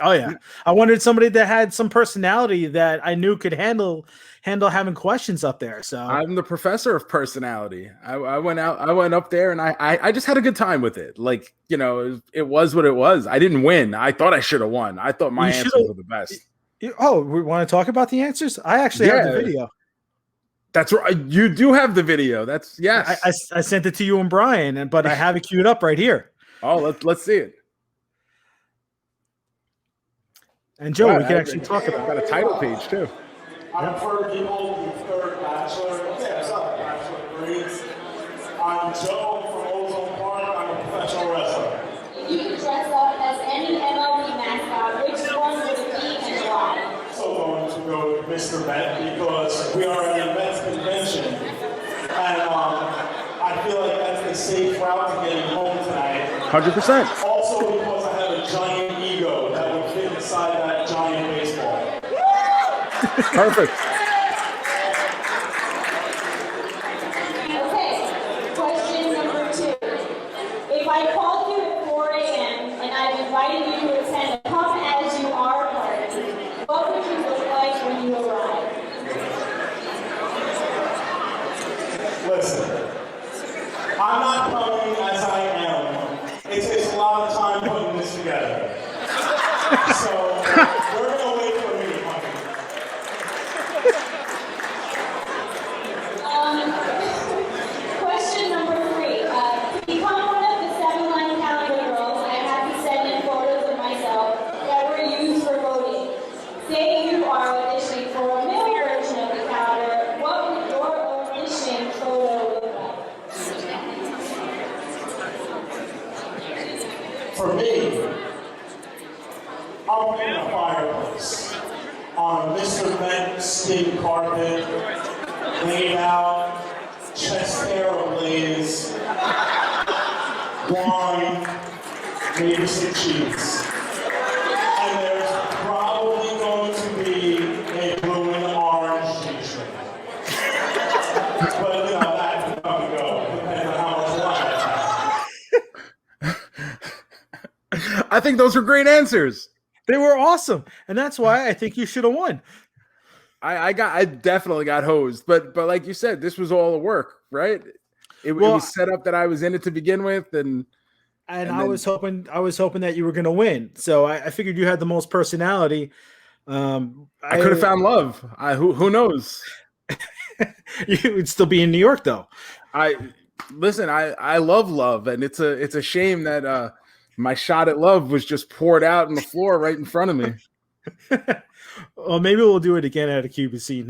Oh yeah. I wanted somebody that had some personality that I knew could handle having questions up there. So I'm the professor of personality. I went up there and I just had a good time with it. Like, you know, it was what it was. I didn't win. I thought I should have won. I thought my answers were the best. Oh, we want to talk about the answers? I actually have the video. That's right. You do have the video. That's yes. I sent it to you and Brian, but I have it queued up right here. Oh, let's see it. And Joe, we can actually talk about it. Got a title page too. I'm for people who third bachelor. Okay, I'm sorry, bachelor degrees. I'm Joe from Ozone Park. I'm a professional wrestler. If you could dress up as any MLB mascot, which one would it be and why? So going to go with Mr. Met because we are at a Mets convention. And I feel like that's a safe route to getting home tonight. 100%. Also because I have a giant ego that would fit inside that giant baseball. Perfect. Okay, question number 2. If I called you at 4 a.m. and I've invited you to attend a Come As You Are party, what would you look like when you arrive? Listen, I'm not coming as I am. It takes a lot of time putting this together. So, we're going to wait for me, honey. Question number 3. To become one of the 7 Line calendar girls, I have to send in photos of myself that were used for voting. Say you are auditioning for a male version of the calendar, what would your audition photo look like? For me, I'm in a fireplace on a Mr. Met skin carpet, laid out, chest hair ablaze, wine, maybe some cheese. And there's probably going to be a blue and orange t-shirt. But you know, that can come and go, depending on how much wine I have. I think those are great answers. They were awesome, and that's why I think you should have won. I definitely got hosed, but like you said, this was all a work, right? It was set up that I was in it to begin with, and I was hoping that you were going to win. So I figured you had the most personality. I could have found love. Who knows? You would still be in New York, though. I love love, and it's a shame that my shot at love was just poured out on the floor right in front of me. Well, maybe we'll do it again at a QBC. You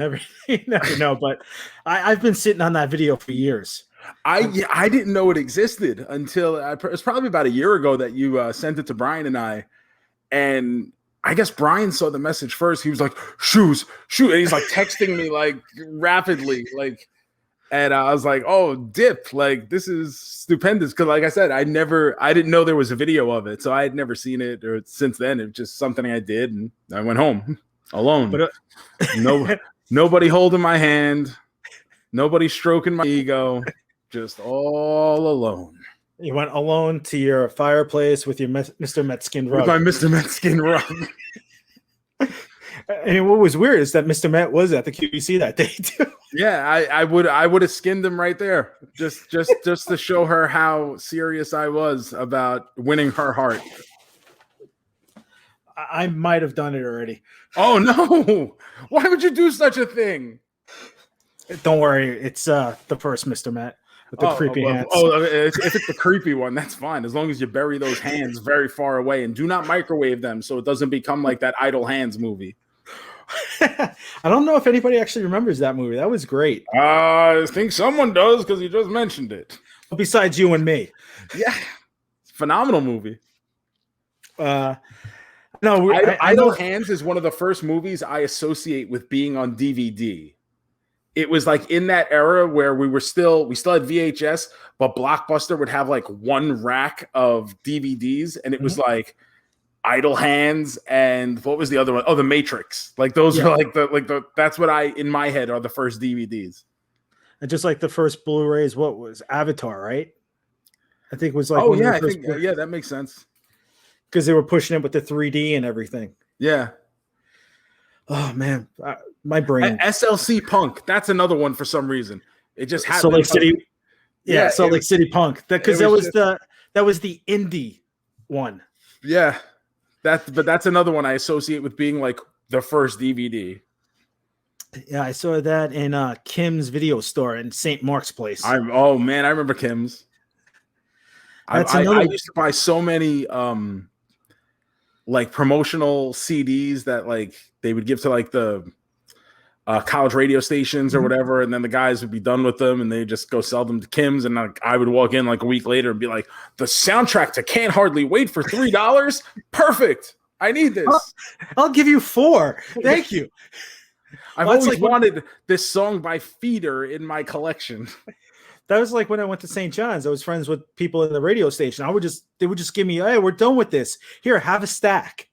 never know. But I've been sitting on that video for years. I didn't know it existed until it was probably about a year ago that you sent it to Brian and I. And I guess Brian saw the message first. He was like, shoot. And he's like texting me like rapidly. And I was like, oh, dip. Like, this is stupendous. Because like I said, I didn't know there was a video of it. So I had never seen it or since then. It was just something I did. And I went home alone. But nobody holding my hand. Nobody stroking my ego. Just all alone. You went alone to your fireplace with your Mr. Metzkin rug. With my Mr. Metzkin rug. And what was weird is that Mr. Met was at the QVC that day too. Yeah, I would have skinned him right there, just to show her how serious I was about winning her heart. I might have done it already. Oh no! Why would you do such a thing? Don't worry, it's the first Mr. Met with the creepy hands. If it's the creepy one, that's fine. As long as you bury those hands very far away and do not microwave them, so it doesn't become like that Idle Hands movie. I don't know if anybody actually remembers that movie. That was great. I think someone does because you just mentioned it. Besides you and me. Yeah. It's a phenomenal movie. No, Idle Hands is one of the first movies I associate with being on DVD. It was like in that era where we still had VHS, but Blockbuster would have like one rack of DVDs, and it was like Idle Hands and what was the other one? Oh, The Matrix. Like those are like the that's what in my head are the first DVDs. And just like the first Blu-rays, what was Avatar, right? I think it was like that makes sense. Because they were pushing it with the 3D and everything. Yeah. Oh man, my brain. SLC Punk. That's another one for some reason. It just happened. Salt Lake City. Yeah, Salt Lake City Punk. Because that was the indie one. Yeah. But that's another one I associate with being like the first DVD. Yeah, I saw that in Kim's video store in St. Mark's Place. I remember Kim's. I used to buy so many like promotional CDs that like they would give to like the college radio stations or whatever, and then the guys would be done with them and they just go sell them to Kim's, and like I would walk in like a week later and be like, the soundtrack to Can't Hardly Wait for $3? Perfect. I need this. I'll give you 4. Thank you. I've always wanted this song by Feeder in my collection. That was like when I went to St. John's. I was friends with people in the radio station. They would just give me, hey, we're done with this. Here, have a stack.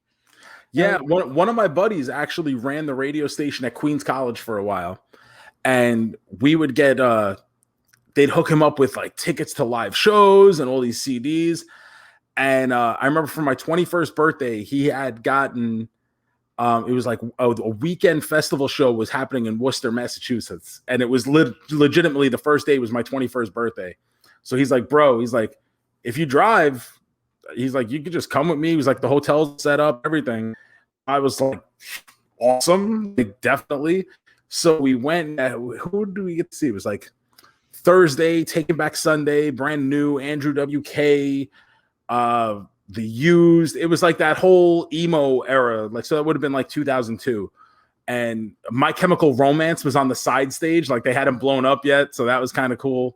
Yeah, one of my buddies actually ran the radio station at Queens College for a while, and we would get they'd hook him up with like tickets to live shows and all these CDs. And I remember for my 21st birthday, he had gotten it was like a weekend festival show was happening in Worcester, Massachusetts, and it was legitimately the first day was my 21st birthday. So he's like, bro, if you drive. He's like, you could just come with me. He was like, the hotel's set up, everything. I was like, awesome, like, definitely. So we went. Who do we get to see? It was like Thursday, Taking Back Sunday, Brand New, Andrew WK, The Used. It was like that whole emo era. Like, so that would have been like 2002. And My Chemical Romance was on the side stage. Like they hadn't blown up yet, so that was kind of cool.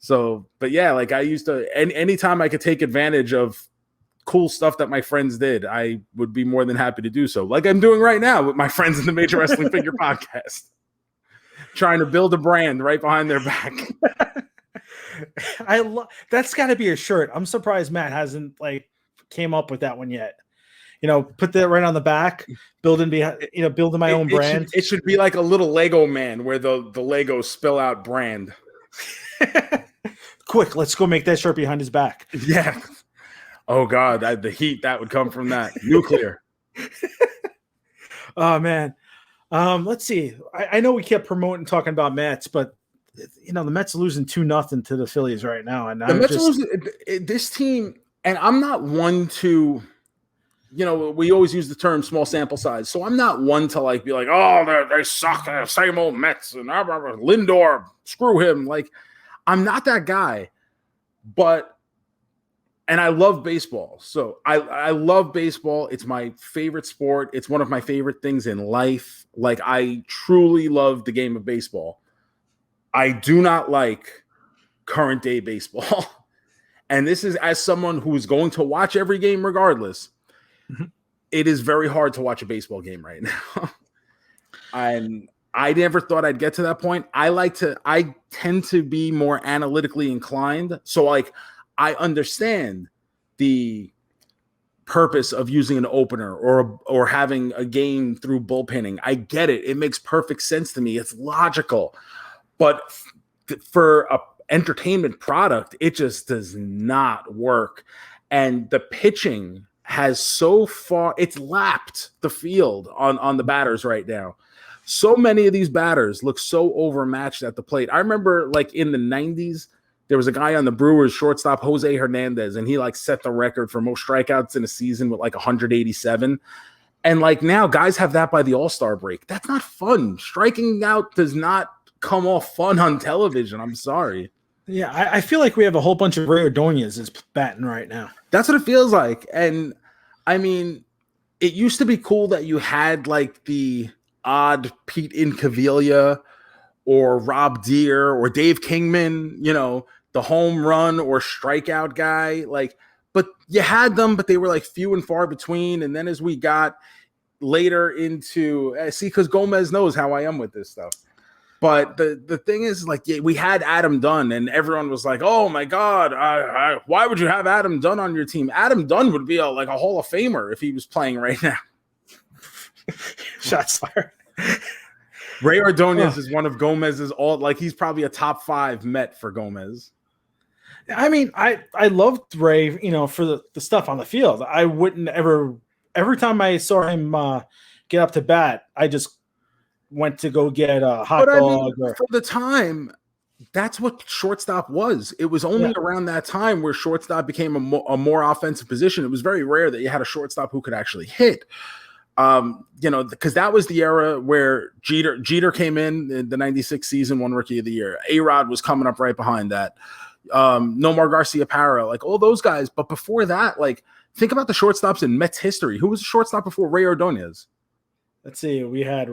So, but yeah, like I used to, anytime I could take advantage of cool stuff that my friends did, I would be more than happy to do so. Like I'm doing right now with my friends in the Major Wrestling Figure Podcast, trying to build a brand right behind their back. That's got to be a shirt. I'm surprised Matt hasn't like came up with that one yet. You know, put that right on the back, building my own brand. It should be like a little Lego man where the Legos spill out brand. Quick, let's go make that shirt behind his back. Yeah. Oh God, the heat that would come from that. Nuclear. Oh man. Let's see. I know we kept promoting talking about Mets, but the Mets are losing 2-0 to the Phillies right now, and The Mets are losing this team, and I'm not one to, we always use the term small sample size, so I'm not one to like be like, oh, they suck, same old Mets, and Lindor, screw him. Like, I'm not that guy, and I love baseball. So I love baseball. It's my favorite sport. It's one of my favorite things in life. Like, I truly love the game of baseball. I do not like current day baseball. And this is as someone who's going to watch every game regardless. Mm-hmm. It is very hard to watch a baseball game right now. And I never thought I'd get to that point. I tend to be more analytically inclined. So like, I understand the purpose of using an opener or having a game through bullpenning. I get it. It makes perfect sense to me. It's logical. But for a entertainment product, it just does not work. And the pitching has so far, it's lapped the field on the batters right now. So many of these batters look so overmatched at the plate. I remember like in the 90s, there was a guy on the Brewers shortstop, Jose Hernandez, and he like set the record for most strikeouts in a season with like 187. And like now guys have that by the All-Star break. That's not fun. Striking out does not come off fun on television. I'm sorry. Yeah, I feel like we have a whole bunch of Ray Ordonez is batting right now. That's what it feels like. And I mean, it used to be cool that you had like the odd Pete Incaviglia or Rob Deere or Dave Kingman, the home run or strikeout guy. Like, but you had them, but they were like few and far between. And then as we got later into, because Gomez knows how I am with this stuff. But the thing is, like, we had Adam Dunn, and everyone was like, "Oh my God, why would you have Adam Dunn on your team?" Adam Dunn would be like a Hall of Famer if he was playing right now. Shots fired. Ray Ordonez is one of Gomez's he's probably a top 5 Met for Gomez. I mean, I loved Ray, for the stuff on the field. I wouldn't every time I saw him get up to bat, I just went to go get a hot dog. For the time, that's what shortstop was. It was only around that time where shortstop became a more offensive position. It was very rare that you had a shortstop who could actually hit. Because that was the era where Jeter came in the 96 season, won Rookie of the Year. A-Rod was coming up right behind that. Nomar Garciaparra, like all those guys. But before that, like, think about the shortstops in Mets history. Who was the shortstop before Ray Ordonez? Let's see. We had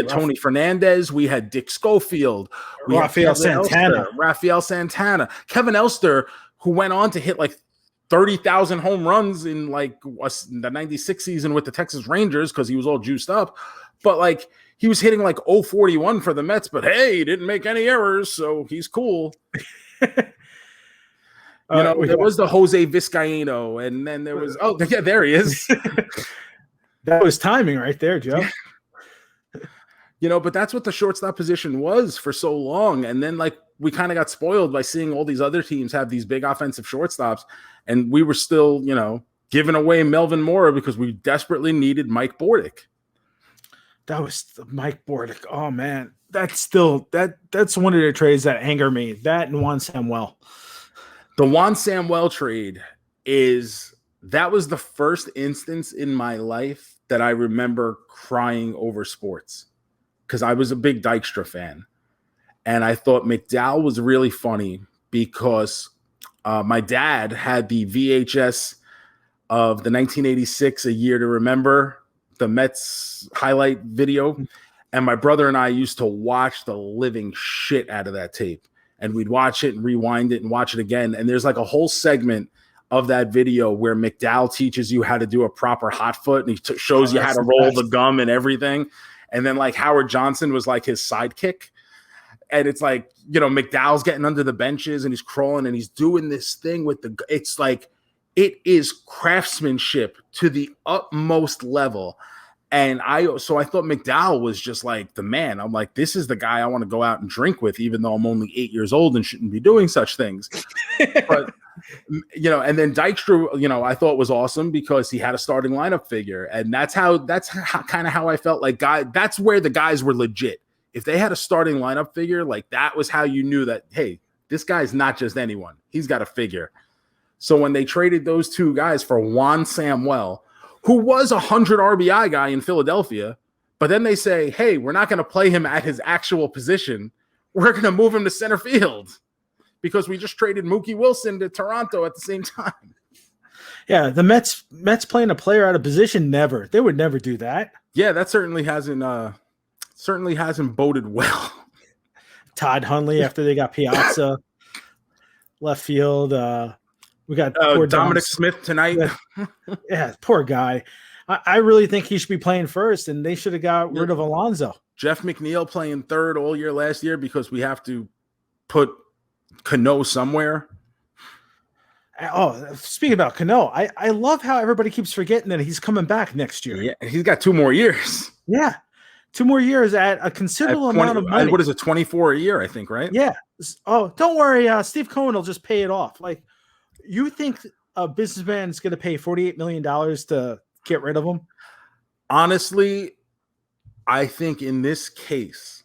Tony Fernandez. We had Dick Schofield. Rafael Santana. Kevin Elster, who went on to hit like 30,000 home runs in like the 96 season with the Texas Rangers because he was all juiced up. But like he was hitting like 041 for the Mets. But hey, he didn't make any errors, so he's cool. There was the Jose Vizcaíno, and then there was there he is. That was timing right there, Joe. But that's what the shortstop position was for so long. And then like we kind of got spoiled by seeing all these other teams have these big offensive shortstops. And we were still, giving away Melvin Mora because we desperately needed Mike Bordick. That was Mike Bordick. Oh man. That's still that's one of the trades that anger me. That and Juan Samuel. The Juan Samuel trade that was the first instance in my life that I remember crying over sports because I was a big Dykstra fan. And I thought McDowell was really funny because my dad had the VHS of the 1986 A Year to Remember, the Mets highlight video. And my brother and I used to watch the living shit out of that tape. And we'd watch it and rewind it and watch it again. And there's like a whole segment of that video where McDowell teaches you how to do a proper hot foot and he shows you how to roll the gum and everything. And then like Howard Johnson was like his sidekick. And it's like, McDowell's getting under the benches and he's crawling and he's doing this thing with it's like, it is craftsmanship to the utmost level. And I thought McDowell was just like the man. I'm like, this is the guy I want to go out and drink with, even though I'm only 8 years old and shouldn't be doing such things. But And then Dykstra, I thought was awesome because he had a starting lineup figure, and that's kind of how I felt like that's where the guys were legit. If they had a starting lineup figure, like that was how you knew that, hey, this guy's not just anyone. He's got a figure. So when they traded those two guys for Juan Samuel, who was a 100 RBI guy in Philadelphia, but then they say, hey, we're not going to play him at his actual position. We're going to move him to center field because we just traded Mookie Wilson to Toronto at the same time. Yeah, the Mets playing a player out of position, never. They would never do that. Yeah, that certainly hasn't boded well. Todd Hundley after they got Piazza, left field. We got poor Dominic Smith tonight. Yeah, poor guy. I really think he should be playing first, and they should have got rid of Alonso. Jeff McNeil playing third all year last year because we have to put Cano somewhere. Oh, speaking about Cano, I love how everybody keeps forgetting that he's coming back next year. Yeah, he's got 2 more years. Yeah, 2 more years at a considerable amount of money. What is it, 24 a year, I think, right? Yeah. Oh, don't worry. Steve Cohen will just pay it off. Like, you think a businessman is going to pay $48 million to get rid of him? Honestly, I think in this case,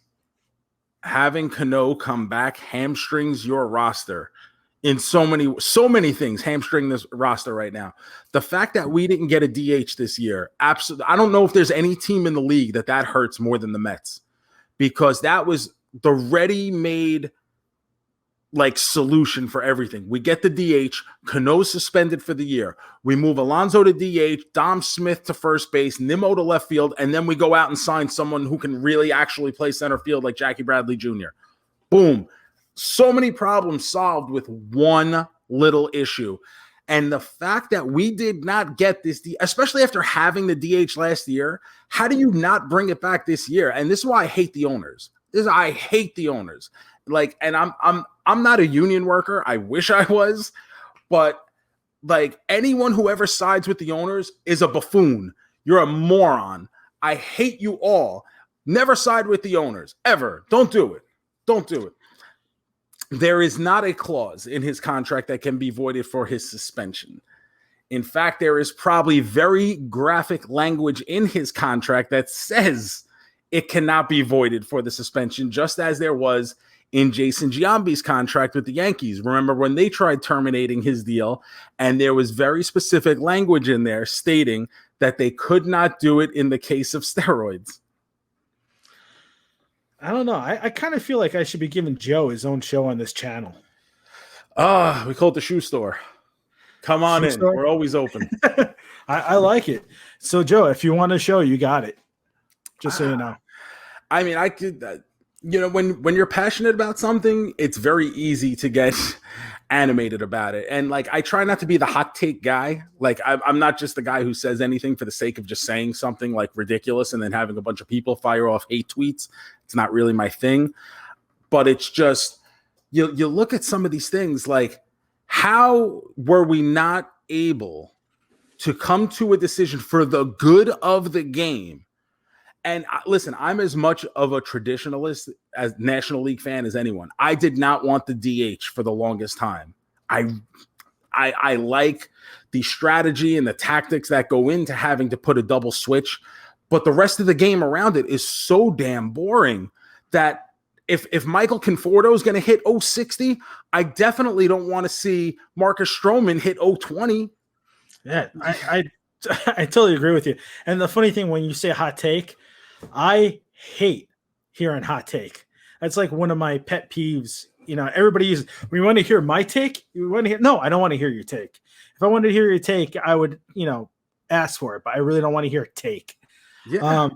having Cano come back hamstrings your roster in so many things, hamstring this roster right now. The fact that we didn't get a DH this year, absolutely. I don't know if there's any team in the league that hurts more than the Mets, because that was the ready-made solution for everything. We get the DH, Cano suspended for the year. We move Alonso to DH, Dom Smith to first base, Nimmo to left field, and then we go out and sign someone who can really actually play center field like Jackie Bradley Jr. Boom. So many problems solved with one little issue. And the fact that we did not get this, especially after having the DH last year, how do you not bring it back this year? And this is why I hate the owners. I hate the owners. And I'm not a union worker. I wish I was, but anyone who ever sides with the owners is a buffoon. You're a moron. I hate you all. Never side with the owners ever. Don't do it. Don't do it. There is not a clause in his contract that can be voided for his suspension. In fact, there is probably very graphic language in his contract that says it cannot be voided for the suspension, just as there was in Jason Giambi's contract with the Yankees. Remember when they tried terminating his deal, and there was very specific language in there stating that they could not do it in the case of steroids. I don't know. I kind of feel like I should be giving Joe his own show on this channel. We call it the shoe store. Come on in. We're always open. I like it. So, Joe, if you want a show, you got it. Just so you know. I mean, I could, when you're passionate about something, it's very easy to get animated about it. And I try not to be the hot take guy. I'm not just the guy who says anything for the sake of just saying something ridiculous and then having a bunch of people fire off hate tweets. It's not really my thing. But it's just, you look at some of these things, how were we not able to come to a decision for the good of the game? And listen, I'm as much of a traditionalist as National League fan as anyone. I did not want the DH for the longest time. I like the strategy and the tactics that go into having to put a double switch, but the rest of the game around it is so damn boring that if Michael Conforto is going to hit 060, I definitely don't want to see Marcus Stroman hit 020. Yeah, I totally agree with you. And the funny thing, when you say hot take, I hate hearing hot take. That's one of my pet peeves. Everybody uses, we want to hear my take. You want to hear? No, I don't want to hear your take. If I wanted to hear your take, I would, ask for it, but I really don't want to hear a take. Yeah.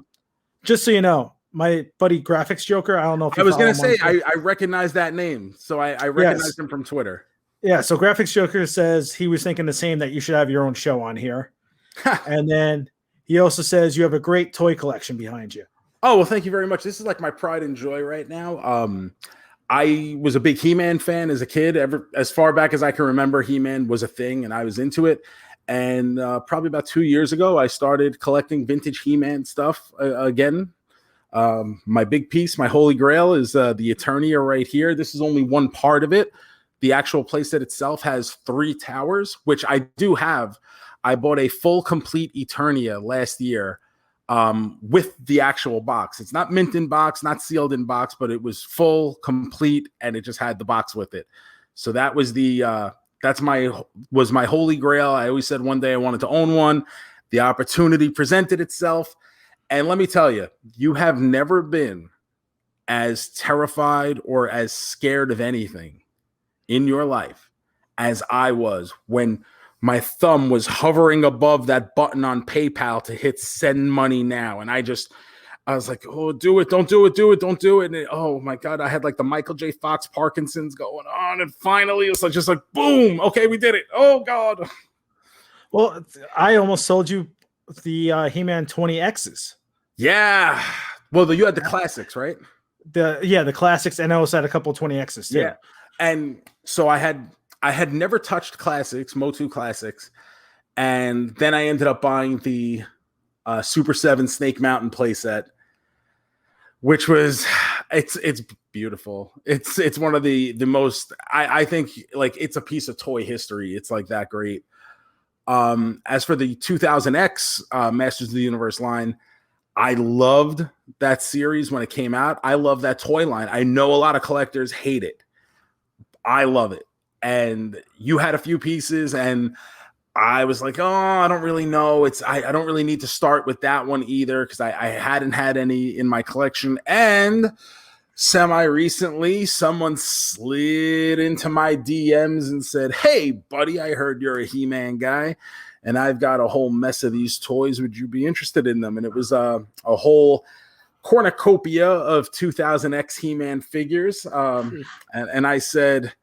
Just so you know, my buddy Graphics Joker, I don't know if I was going to say, I recognize that name. So I recognize him from Twitter. Yeah. So Graphics Joker says he was thinking the same, that you should have your own show on here. And then he also says you have a great toy collection behind you. Oh, well, thank you very much. This is my pride and joy right now. I was a big He-Man fan as a kid. As far back as I can remember, He-Man was a thing, and I was into it. And probably about 2 years ago, I started collecting vintage He-Man stuff again. My big piece, my holy grail, is the Eternia right here. This is only one part of it. the actual playset itself has 3 towers, which I do have. I bought a full complete Eternia last year with the actual box. It's not mint in box, not sealed in box, but it was full, complete, and it just had the box with it. So that was was my holy grail. I always said one day I wanted to own one. The opportunity presented itself. And let me tell you, you have never been as terrified or as scared of anything in your life as I was when my thumb was hovering above that button on PayPal to hit send money now. And I was like, oh, do it. Don't do it. Do it. Don't do it. And oh my God, I had like the Michael J. Fox Parkinson's going on. And finally it was just like, boom. Okay, we did it. Oh God. Well, I almost sold you the He-Man 20Xs. Yeah. Well, you had the classics, right? The classics, and I also had a couple 20Xs too. Yeah. And so I had never touched classics, Motu classics. And then I ended up buying the Super 7 Snake Mountain playset, which was it's beautiful. It's one of the most, I think, like, it's a piece of toy history. It's like that great. As for the 2000X Masters of the Universe line, I loved that series when it came out. I love that toy line. I know a lot of collectors hate it. I love it. And you had a few pieces, and I was like, oh, I don't really know. I don't really need to start with that one either, because I hadn't had any in my collection. And semi-recently, someone slid into my DMs and said, hey, buddy, I heard you're a He-Man guy, and I've got a whole mess of these toys. Would you be interested in them? And it was a whole cornucopia of 2000X He-Man figures. And I said,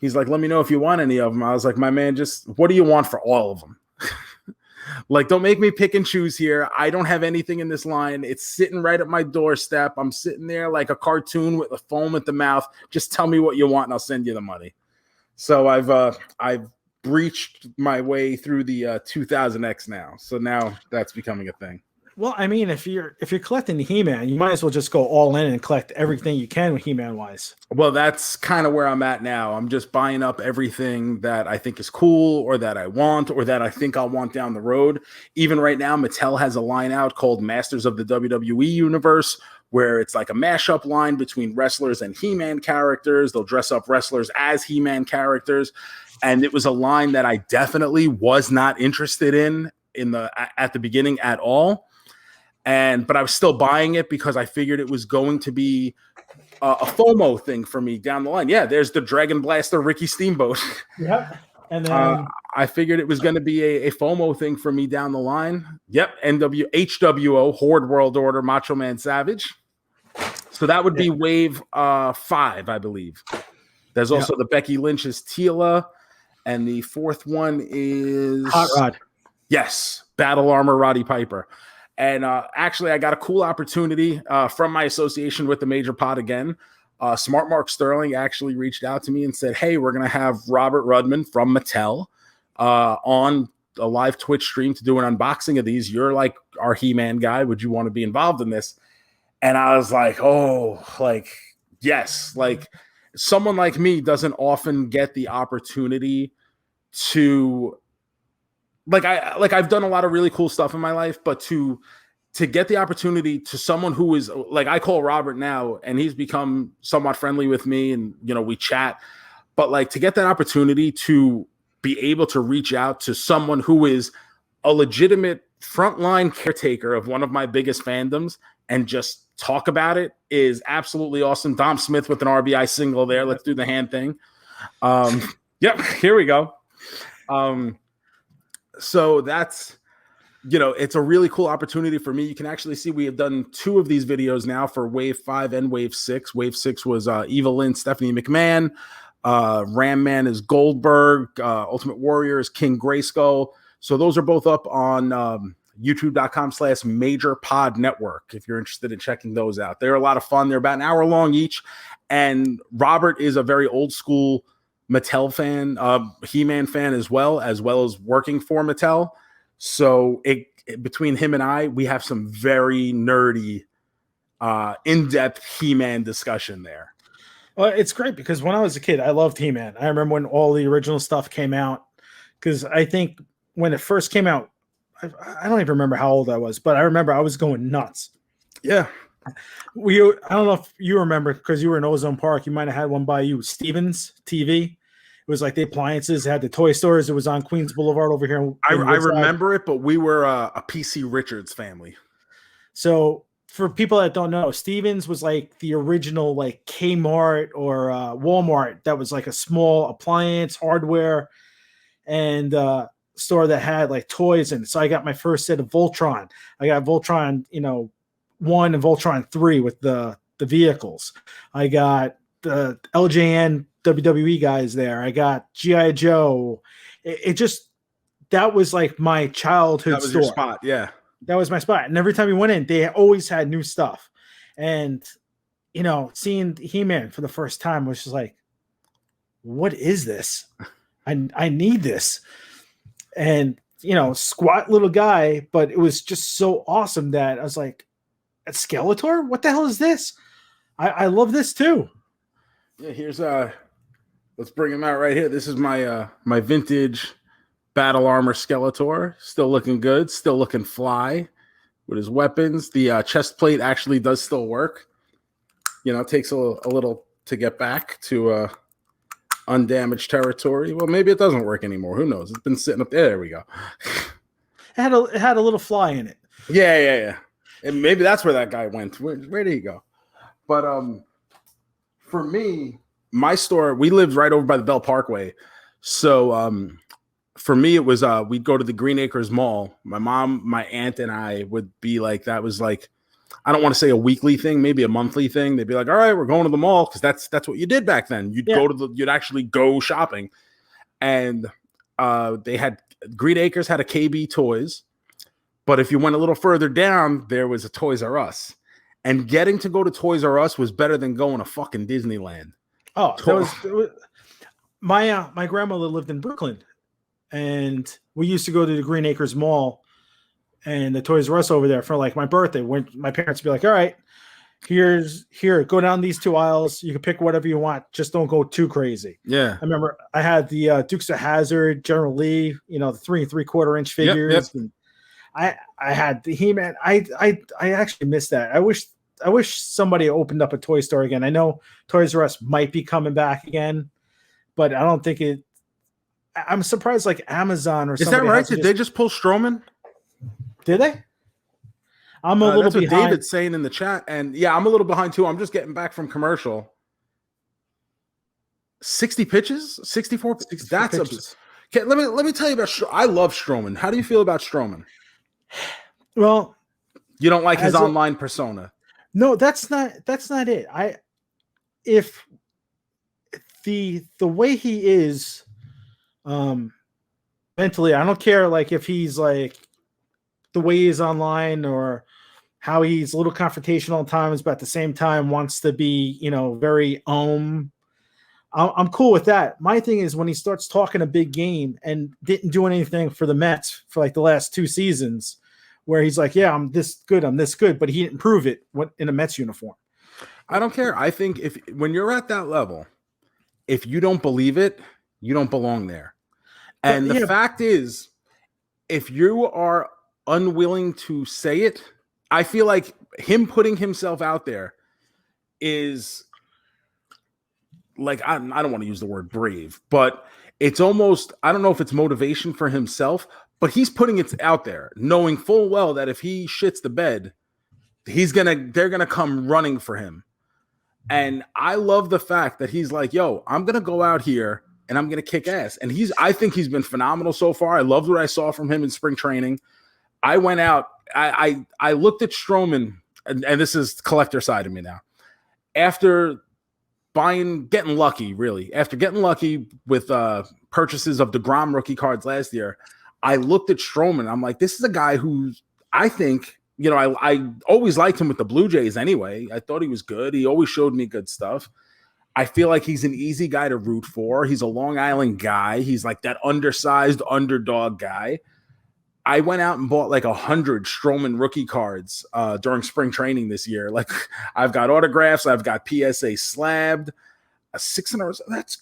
he's like, let me know if you want any of them. I was like, my man, just what do you want for all of them? Like, don't make me pick and choose here. I don't have anything in this line. It's sitting right at my doorstep. I'm sitting there like a cartoon with a foam at the mouth. Just tell me what you want and I'll send you the money. So I've breached my way through the 2000X now. So now that's becoming a thing. Well, I mean, if you're collecting the He-Man, you might as well just go all in and collect everything you can with He-Man wise. Well, that's kind of where I'm at now. I'm just buying up everything that I think is cool, or that I want, or that I think I'll want down the road. Even right now, Mattel has a line out called Masters of the WWE Universe, where it's like a mashup line between wrestlers and He-Man characters. They'll dress up wrestlers as He-Man characters. And it was a line that I definitely was not interested in at the beginning at all. But I was still buying it because I figured it was going to be a FOMO thing for me down the line. Yeah, there's the Dragon Blaster Ricky Steamboat. Yep. And then I figured it was going to be a FOMO thing for me down the line. Yep. HWO, Horde World Order, Macho Man Savage. So that would be wave 5, I believe. There's also the Becky Lynch's Tila. And the fourth one is Hot Rod. Yes. Battle Armor Roddy Piper. And actually, I got a cool opportunity from my association with the Major Pod again. Smart Mark Sterling actually reached out to me and said, hey, we're going to have Robert Rudman from Mattel on a live Twitch stream to do an unboxing of these. You're like our He-Man guy. Would you want to be involved in this? And I was like, oh, like, yes. Like, someone like me doesn't often get the opportunity to... I've done a lot of really cool stuff in my life, but to get the opportunity to someone who is like, I call Robert now, and he's become somewhat friendly with me, and we chat. But like, to get that opportunity to be able to reach out to someone who is a legitimate frontline caretaker of one of my biggest fandoms and just talk about it is absolutely awesome. Dom Smith with an RBI single there. Let's do the hand thing. Yep, here we go. So that's, it's a really cool opportunity for me. You can actually see we have done 2 of these videos now for Wave 5 and Wave 6. Wave 6 was Eva Lynn, Stephanie McMahon. Ram Man is Goldberg. Ultimate Warrior is King Grayskull. So those are both up on youtube.com/Major Pod Network if you're interested in checking those out. They're a lot of fun. They're about an hour long each. And Robert is a very old school Mattel fan, He-Man fan as well as working for Mattel. So between him and I, we have some very nerdy, in-depth He-Man discussion there. Well, it's great because when I was a kid, I loved He-Man. I remember when all the original stuff came out because I think when it first came out, I don't even remember how old I was, but I remember I was going nuts. Yeah. I don't know if you remember because you were in Ozone Park. You might have had one by you, Stevens TV. It was like the appliances, it had the toy stores. It was on Queens Boulevard over here. I remember it, but we were a PC Richards family. So for people that don't know, Stevens was like the original like Kmart or Walmart that was like a small appliance hardware and store that had like toys in it. So I got my first set of Voltron. I got Voltron, 1 and Voltron 3 with the vehicles. I got the LJN WWE guys there. I got G.I. Joe. It just, that was like my childhood That was store. your spot, yeah. That was my spot. And every time you went in, they always had new stuff. And, seeing He-Man for the first time was just like, what is this? I need this. And, squat little guy, but it was just so awesome that I was like, a Skeletor? What the hell is this? I love this too. Yeah, here's let's bring him out right here. This is my my vintage battle armor Skeletor. Still looking good, still looking fly with his weapons. The chest plate actually does still work. It takes a little to get back to undamaged territory. Well, maybe it doesn't work anymore. Who knows? It's been sitting up there. There we go. It had a little fly in it. Yeah. And maybe that's where that guy went. Where did he go? But for me, my store, we lived right over by the Bell Parkway. So for me, it was we'd go to the Green Acres Mall. My mom, my aunt, and I would be like, that was like, I don't want to say a weekly thing, maybe a monthly thing. They'd be like, all right, we're going to the mall, because that's what you did back then. You'd actually go shopping. And they had Green Acres had a KB Toys. But if you went a little further down, there was a Toys R Us. And getting to go to Toys R Us was better than going to fucking Disneyland. Oh, that was my grandmother lived in Brooklyn, and we used to go to the Green Acres Mall and the Toys R Us over there for like my birthday. When my parents would be like, "All right, go down these 2 aisles. You can pick whatever you want. Just don't go too crazy." Yeah, I remember I had the Dukes of Hazzard, General Lee, the 3 3/4 inch figures. Yep. And I had the He-Man. I actually missed that. I wish somebody opened up a toy store again. I know Toys R Us might be coming back again, but I don't think it. I'm surprised like Amazon or is that right? Did they just pull Strowman? Did they? I'm a little that's what behind. David's saying in the chat, and yeah, I'm a little behind too. I'm just getting back from commercial. 60 pitches, 64. That's pitches. Okay, let me tell you about. I love Strowman. How do you feel about Strowman? Well, you don't like his online persona. No, that's not it. If the way he is mentally, I don't care like if he's like the way he is online or how he's a little confrontational at times, but at the same time wants to be, very I'm cool with that. My thing is when he starts talking a big game and didn't do anything for the Mets for like the last 2 seasons, where he's like, yeah, I'm this good, but he didn't prove it in a Mets uniform. I don't care. I think when you're at that level, if you don't believe it, you don't belong there. And the fact is, if you are unwilling to say it, I feel like him putting himself out there is like, I don't want to use the word brave, but it's almost, I don't know if it's motivation for himself, but he's putting it out there, knowing full well that if he shits the bed, they're gonna come running for him. And I love the fact that he's like, yo, I'm gonna go out here and I'm gonna kick ass. And I think he's been phenomenal so far. I loved what I saw from him in spring training. I went out, I looked at Strowman, and this is collector side of me now. After getting lucky with purchases of DeGrom rookie cards last year, I looked at Strowman. I'm like, this is a guy who I think, I always liked him with the Blue Jays anyway. I thought he was good. He always showed me good stuff. I feel like he's an easy guy to root for. He's a Long Island guy. He's like that undersized underdog guy. I went out and bought like 100 Strowman rookie cards during spring training this year. Like I've got autographs. I've got PSA slabbed. a 6 in a row. That's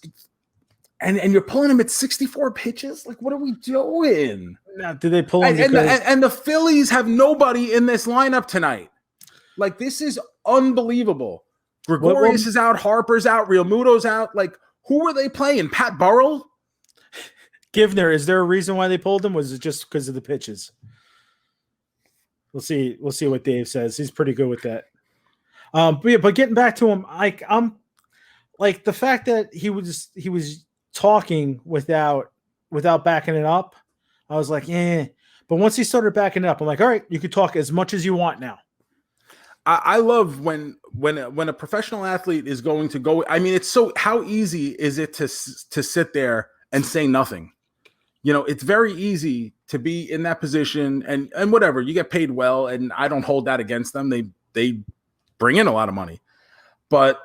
and you're pulling him at 64 pitches. Like, what are we doing? Now, did they pull him And the Phillies have nobody in this lineup tonight. Like, this is unbelievable. Gregorius is out, Harper's out, Real Muto's out. Like, who are they playing? Pat Burrell? Givner, is there a reason why they pulled him? Was it just because of the pitches? We'll see what Dave says. He's pretty good with that. But getting back to him, I'm like the fact that he was talking without backing it up. I was like, yeah. But once he started backing it up, I'm like, all right, you can talk as much as you want now. I love when a professional athlete is going to go. I mean, it's so how easy is it to sit there and say nothing? You know, it's very easy to be in that position and whatever, you get paid well, and I don't hold that against them. They bring in a lot of money, but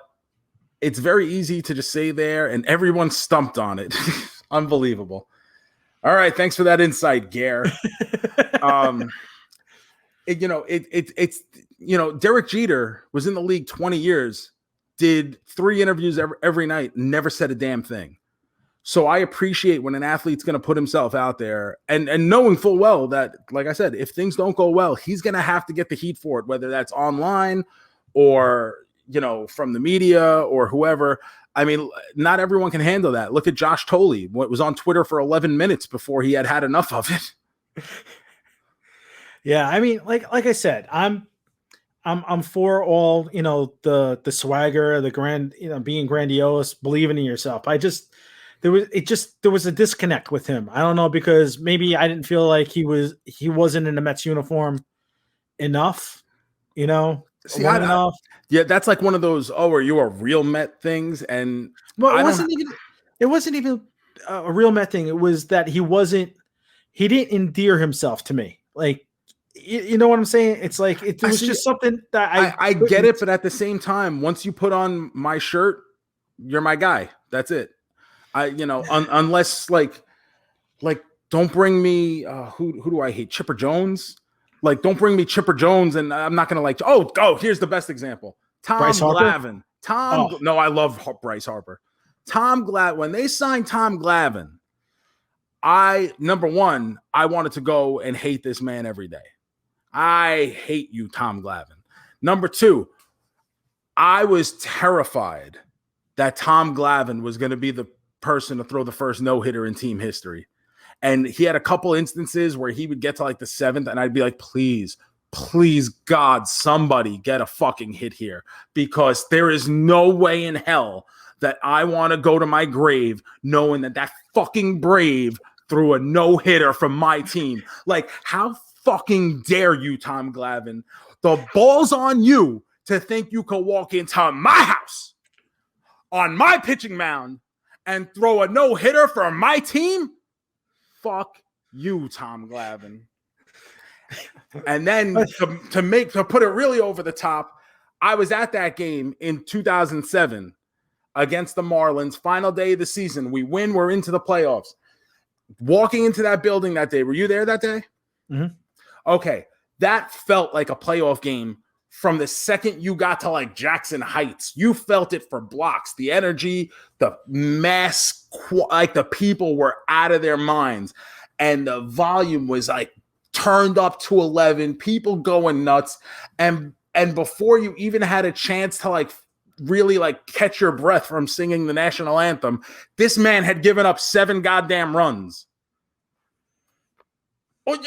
it's very easy to just say there and everyone's stumped on it. Unbelievable. All right. Thanks for that insight, Gare. It's Derek Jeter was in the league 20 years, did 3 interviews every night, never said a damn thing. So I appreciate when an athlete's going to put himself out there and knowing full well that, like I said, if things don't go well, he's going to have to get the heat for it, whether that's online or, from the media or whoever. I mean, not everyone can handle that. Look at Josh Tolley, what was on Twitter for 11 minutes before he had enough of it. Yeah. I mean, like I said, I'm for all, the swagger, the grand, being grandiose, believing in yourself. There was a disconnect with him. I don't know, because maybe I didn't feel like he wasn't in the Mets uniform enough, enough. Yeah, that's like one of those, are you a real Met things? And it wasn't even a real Met thing. It was that he didn't endear himself to me. Like, you know what I'm saying? It's like, it was just something that I get it. But at the same time, once you put on my shirt, you're my guy. That's it. Unless like don't bring me who do I hate? Chipper Jones. Like, don't bring me Chipper Jones, and I'm not gonna like. Here's the best example: Tom Glavine. No, I love Bryce Harper. Tom Glavine. When they signed Tom Glavine, number one, I wanted to go and hate this man every day. I hate you, Tom Glavine. Number two, I was terrified that Tom Glavine was going to be the person to throw the first no-hitter in team history. And he had a couple instances where he would get to like the 7th, and I'd be like, please, God, somebody get a fucking hit here, because there is no way in hell that I want to go to my grave knowing that fucking Brave threw a no-hitter from my team. Like, how fucking dare you, Tom Glavine? The ball's on you to think you can walk into my house on my pitching mound and throw a no-hitter for my team? Fuck you, Tom Glavine. And then to put it really over the top, I was at that game in 2007 against the Marlins, final day of the season. We win, we're into the playoffs. Walking into that building that day, were you there that day? Mm-hmm. Okay, that felt like a playoff game. From the second you got to like Jackson Heights, you felt it for blocks. The energy, the mass, like the people were out of their minds, and the volume was like turned up to 11. People going nuts, and before you even had a chance to like really like catch your breath from singing the national anthem, this man had given up 7 goddamn runs. Oh,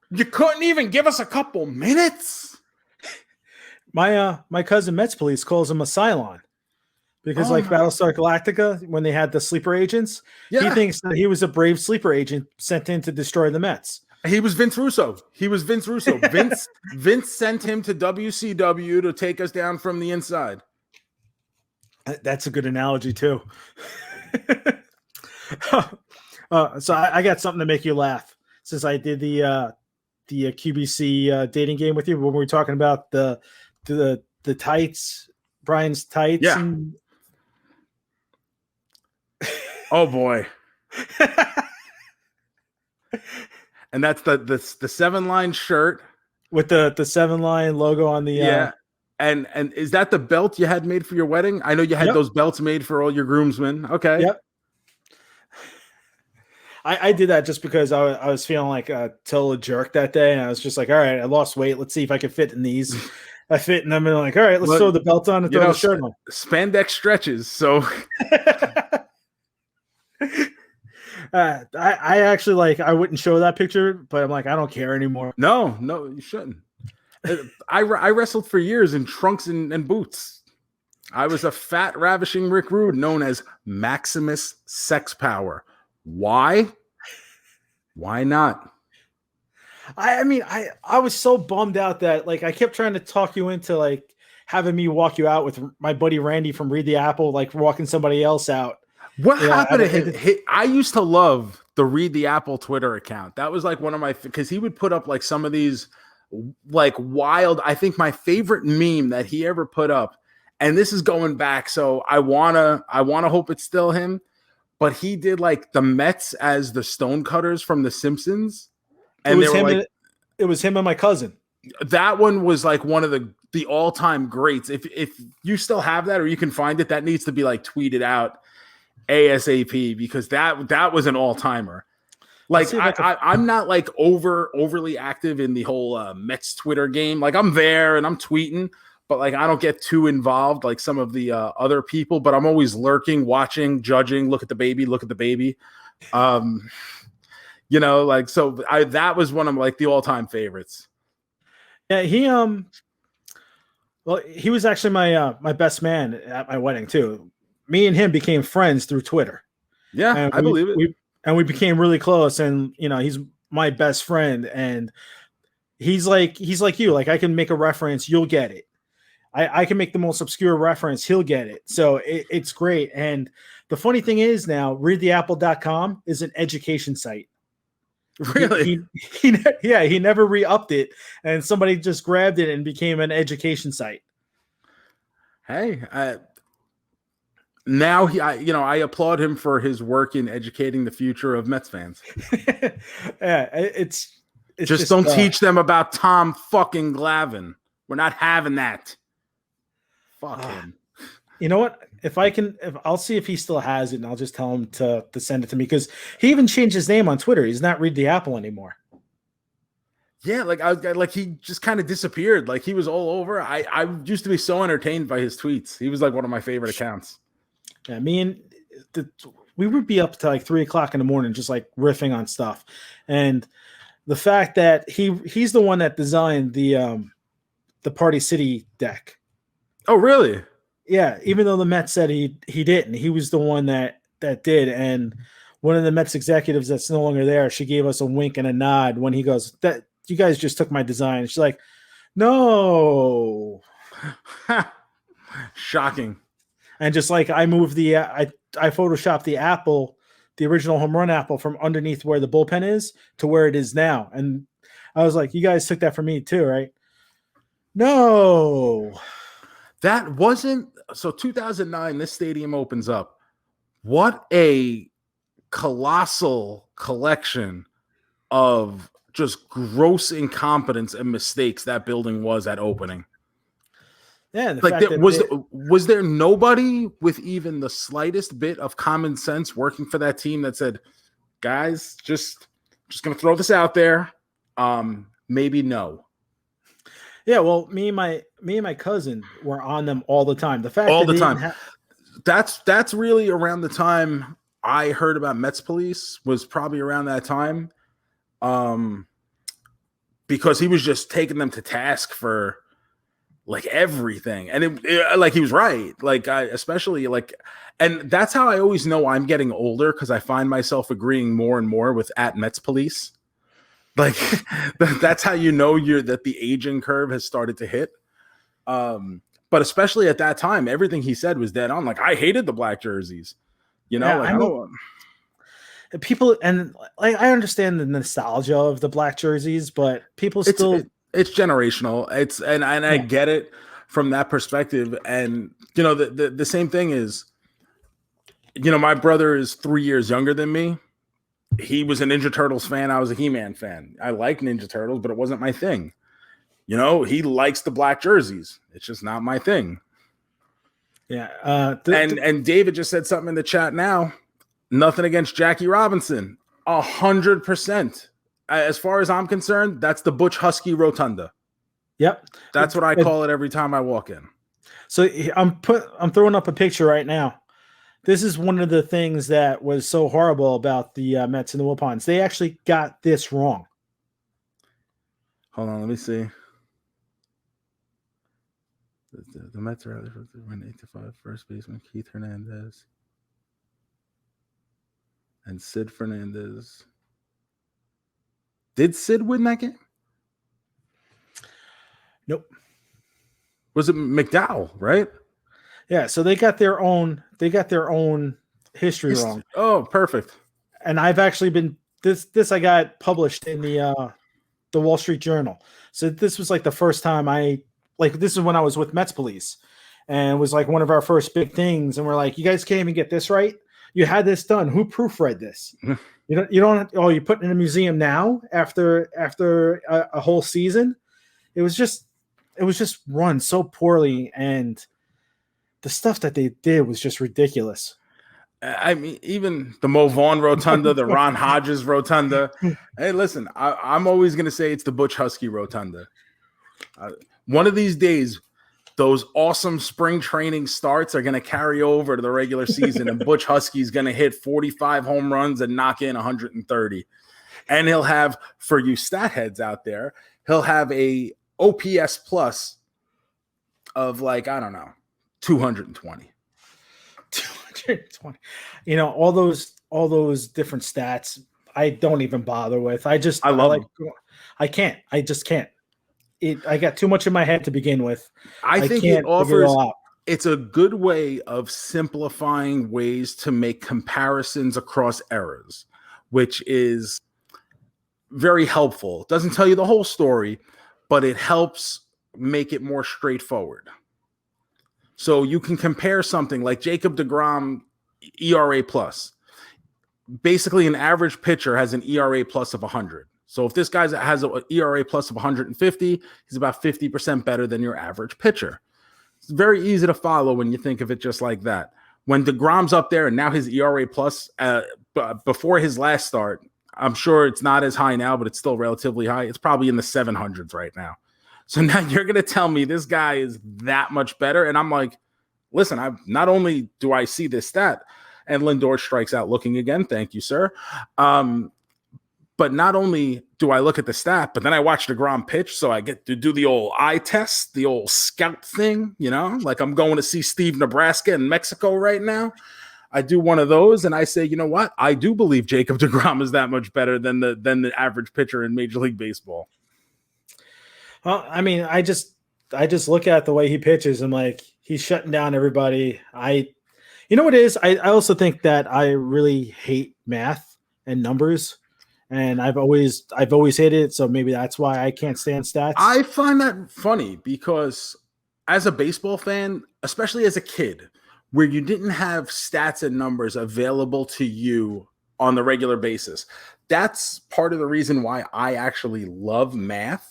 you couldn't even give us a couple minutes. My cousin Mets Police calls him a Cylon, because Battlestar Galactica, when they had the sleeper agents, he thinks that he was a brave sleeper agent sent in to destroy the Mets. He was Vince Russo. Vince sent him to WCW to take us down from the inside. That's a good analogy too. So I got something to make you laugh, since I did the QBC dating game with you when we were talking about the tights, Brian's tights. Yeah. Oh boy. And that's the 7-line shirt with the 7-line logo on the And is that the belt you had made for your wedding? I know you had Yep. those belts made for all your groomsmen. Okay. Yep. I did that just because I was feeling like a total jerk that day, and I was just like, all right, I lost weight. Let's see if I can fit in these. I fit in them, and I'm like, all right, let's Well, throw the belt on and throw the shirt on. Spandex stretches. So I actually like, I wouldn't show that picture, but I'm like, I don't care anymore. no, you shouldn't. I wrestled for years in trunks and boots. I was a fat, ravishing Rick Rude known as Maximus Sex Power. Why? Why not? I mean, I was so bummed out that like I kept trying to talk you into like having me walk you out with my buddy Randy from Read the Apple, like walking somebody else out. What happened to him? I used to love the Read the Apple Twitter account. That was like one of my, because he would put up like some of these like wild, I think my favorite meme that he ever put up, and this is going back, so I wanna hope it's still him. But he did like the Mets as the Stonecutters from The Simpsons. And it was him and my cousin. That one was like one of the all-time greats. If you still have that or you can find it, that needs to be like tweeted out ASAP, because that was an all-timer. Like I'm not like overly active in the whole Mets Twitter game. Like I'm there and I'm tweeting, but like I don't get too involved like some of the other people, but I'm always lurking, watching, judging, look at the baby. You know, like, so that was one of like the all-time favorites. Yeah, he was actually my best man at my wedding too. Me and him became friends through Twitter. Yeah, and I believe it. We became really close, and you know, he's my best friend, and he's like you. Like I can make a reference, you'll get it. I can make the most obscure reference, he'll get it. So it's great. And the funny thing is now, readtheapple.com is an education site. Really? He never re-upped it, and somebody just grabbed it and became an education site. Hey, now I applaud him for his work in educating the future of Mets fans. Yeah, it's just don't teach them about Tom fucking Glavine. We're not having that. Fuck him. You know what? I'll see if he still has it, and I'll just tell him to send it to me, because he even changed his name on Twitter. He's not Read the Apple anymore. Yeah, like he just kind of disappeared. Like he was all over. I used to be so entertained by his tweets. He was like one of my favorite accounts. Yeah, we would be up to like 3:00 in the morning, just like riffing on stuff. And the fact that he's the one that designed the Party City deck. Oh, really? Yeah, even though the Mets said he didn't, he was the one that did. And one of the Mets executives that's no longer there, she gave us a wink and a nod when he goes, "That you guys just took my design." She's like, "No." Shocking. And just like I moved I photoshopped the apple, the original home run apple, from underneath where the bullpen is to where it is now. And I was like, "You guys took that from me too, right?" No. That wasn't so. 2009, this stadium opens up. What a colossal collection of just gross incompetence and mistakes that building was at opening. Yeah, like was there nobody with even the slightest bit of common sense working for that team that said, "Guys, just gonna throw this out there. Maybe no." Yeah, well, me and my cousin were on them all the time. The fact all the time. That's really around the time I heard about Mets Police, was probably around that time. Because he was just taking them to task for like everything. And it like he was right. Like especially like, and that's how I always know I'm getting older, because I find myself agreeing more and more with at Mets Police. Like that's how you know that the aging curve has started to hit. But especially at that time, everything he said was dead on. Like I hated the black jerseys, you know. Yeah, like, people, and like I understand the nostalgia of the black jerseys, but people still it's generational. I get it from that perspective. And you know, the same thing is, you know, my brother is 3 years younger than me. He was a Ninja Turtles fan. I was a He-Man fan. I like Ninja Turtles, but it wasn't my thing. he likes the black jerseys. It's just not my thing. Yeah. And David just said something in the chat now. Nothing against Jackie Robinson. 100%. As far as I'm concerned, that's the Butch Husky Rotunda. Yep. That's what I call it every time I walk in. So I'm throwing up a picture right now. This is one of the things that was so horrible about the Mets and the Wilpons. They actually got this wrong. Hold on, let me see. The Mets are out there win 8-5. First baseman Keith Hernandez and Sid Fernandez. Did Sid win that game? Nope. Was it McDowell, right? Yeah, so they got their own history wrong. Oh, perfect. And I've actually been this I got published in the Wall Street Journal. So this was like the first time this is when I was with Mets Police, and it was like one of our first big things. And we're like, you guys can't even get this right. You had this done. Who proofread this? You don't. Oh, you put it in a museum now after a whole season. It was just run so poorly, and the stuff that they did was just ridiculous. I mean, even the Mo Vaughn Rotunda, the Ron Hodges Rotunda. Hey, listen, I'm always going to say it's the Butch Husky Rotunda. One of these days, those awesome spring training starts are going to carry over to the regular season, and Butch Husky's going to hit 45 home runs and knock in 130. And he'll have, for you stat heads out there, he'll have a OPS plus of like, I don't know, 220. 220. All those different stats I don't even bother with. I just can't. I got too much in my head to begin with. I think it offers it's a good way of simplifying ways to make comparisons across eras, which is very helpful. It doesn't tell you the whole story, but it helps make it more straightforward. So you can compare something like Jacob deGrom ERA plus. Basically, an average pitcher has an ERA plus of 100. So if this guy has an ERA plus of 150, he's about 50% better than your average pitcher. It's very easy to follow when you think of it just like that. When deGrom's up there and now his ERA plus before his last start, I'm sure it's not as high now, but it's still relatively high. It's probably in the 700s right now. So now you're going to tell me this guy is that much better. And I'm like, listen, not only do I see this stat, and Lindor strikes out looking again. Thank you, sir. But not only do I look at the stat, but then I watch deGrom pitch. So I get to do the old eye test, the old scout thing, like I'm going to see Steve Nebraska in Mexico right now. I do one of those and I say, you know what? I do believe Jacob deGrom is that much better than the average pitcher in Major League Baseball. Well, I mean, I just look at the way he pitches. I'm like, he's shutting down everybody. You know what it is? I also think that I really hate math and numbers, and I've always hated it. So maybe that's why I can't stand stats. I find that funny because as a baseball fan, especially as a kid, where you didn't have stats and numbers available to you on the regular basis, that's part of the reason why I actually love math.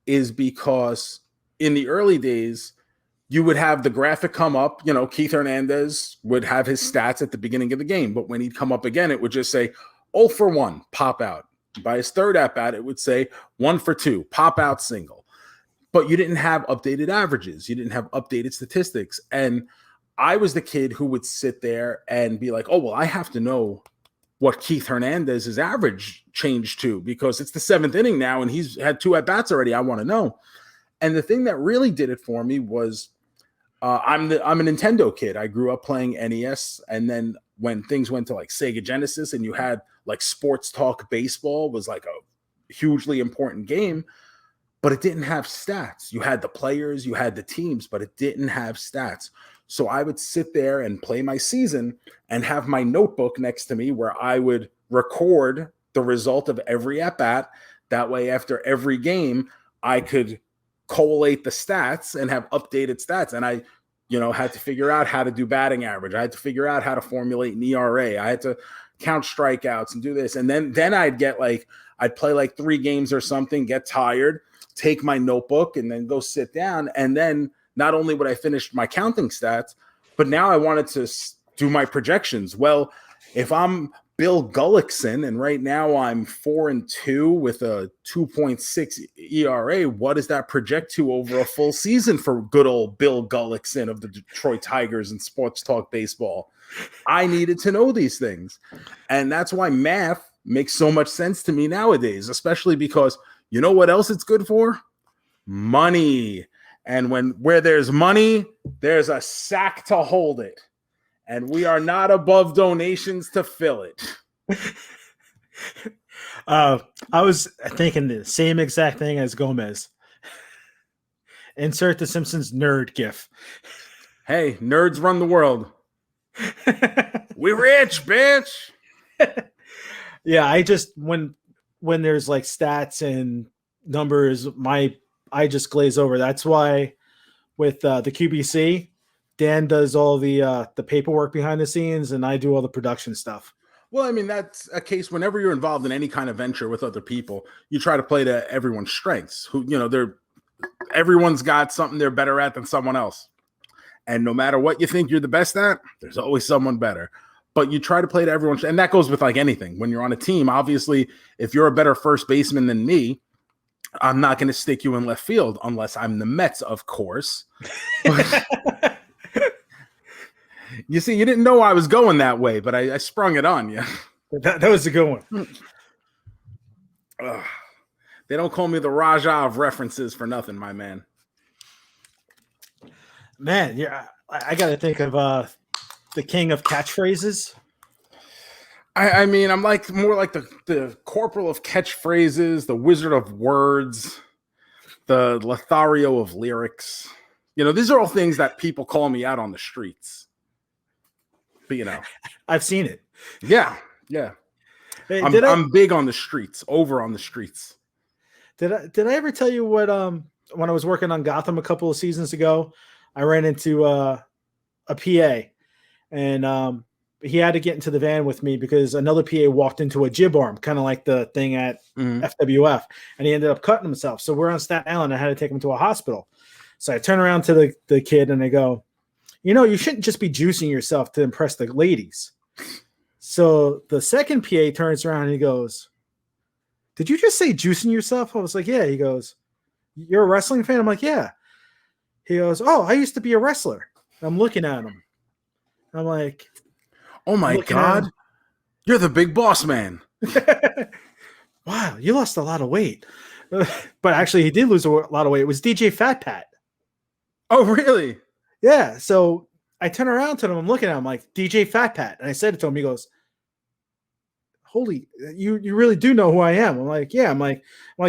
Is because in the early days, you would have the graphic come up, Keith Hernandez would have his stats at the beginning of the game, but when he'd come up again, it would just say 0 for 1, pop out. By his third at-bat, it would say 1 for 2, pop out single. But you didn't have updated averages. You didn't have updated statistics. And I was the kid who would sit there and be like, oh, well, I have to know what Keith Hernandez's average changed to because it's the 7th inning now and he's had 2 at-bats already. I want to know. And the thing that really did it for me was I'm a Nintendo kid. I grew up playing NES. And then when things went to like Sega Genesis and you had like Sports Talk Baseball was like a hugely important game, but it didn't have stats. You had the players, you had the teams, but it didn't have stats. So I would sit there and play my season and have my notebook next to me where I would record the result of every at-bat. That way, after every game, I could collate the stats and have updated stats. And I, had to figure out how to do batting average. I had to figure out how to formulate an ERA. I had to count strikeouts and do this. And then I'd get I'd play like 3 games or something, get tired, take my notebook and then go sit down. And then not only would I finish my counting stats, but now I wanted to do my projections. Well, if I'm Bill Gullickson and right now I'm 4-2 with a 2.6 ERA, what does that project to over a full season for good old Bill Gullickson of the Detroit Tigers and Sports Talk Baseball? I needed to know these things. And that's why math makes so much sense to me nowadays, especially because you know what else it's good for? Money. And where there's money, there's a sack to hold it. And we are not above donations to fill it. I was thinking the same exact thing as Gomez. Insert the Simpsons nerd gif. Hey, nerds run the world. We rich, bitch. Yeah, I just when there's like stats and numbers, I just glaze over. That's why with the QBC, Dan does all the paperwork behind the scenes, and I do all the production stuff. Well, I mean, that's a case whenever you're involved in any kind of venture with other people, you try to play to everyone's strengths. Everyone's got something they're better at than someone else. And no matter what you think you're the best at, there's always someone better. But you try to play to everyone. And that goes with like anything. When you're on a team, obviously, if you're a better first baseman than me, I'm not going to stick you in left field unless I'm the Mets, of course. You see, you didn't know I was going that way, but I sprung it on you. That was a good one. They don't call me the Raja of references for nothing, my man. Man, yeah, I got to think of the King of Katchphrases. I mean, I'm like more like the corporal of catchphrases, the wizard of words, the Lothario of lyrics. These are all things that people call me out on the streets. But I've seen it. Yeah. Hey, I'm big on the streets, over on the streets. Did I ever tell you what when I was working on Gotham a couple of seasons ago, I ran into a PA, and he had to get into the van with me because another PA walked into a jib arm, kind of like the thing at FWF, and he ended up cutting himself. So we're on Staten Island. I had to take him to a hospital. So I turn around to the kid and I go, you shouldn't just be juicing yourself to impress the ladies. So the second PA turns around and he goes, "Did you just say juicing yourself?" I was like, "Yeah." He goes, "You're a wrestling fan?" I'm like, "Yeah." He goes, "Oh, I used to be a wrestler." I'm looking at him. I'm like, "Oh my God, you're the big boss man." Wow, you lost a lot of weight. But actually, he did lose a lot of weight. It was DJ Fat Pat. Oh, really? Yeah. So I turn around to him. I'm looking at him like, DJ Fat Pat. And I said it to him. He goes, "Holy, you really do know who I am." I'm like, "Yeah." I'm like,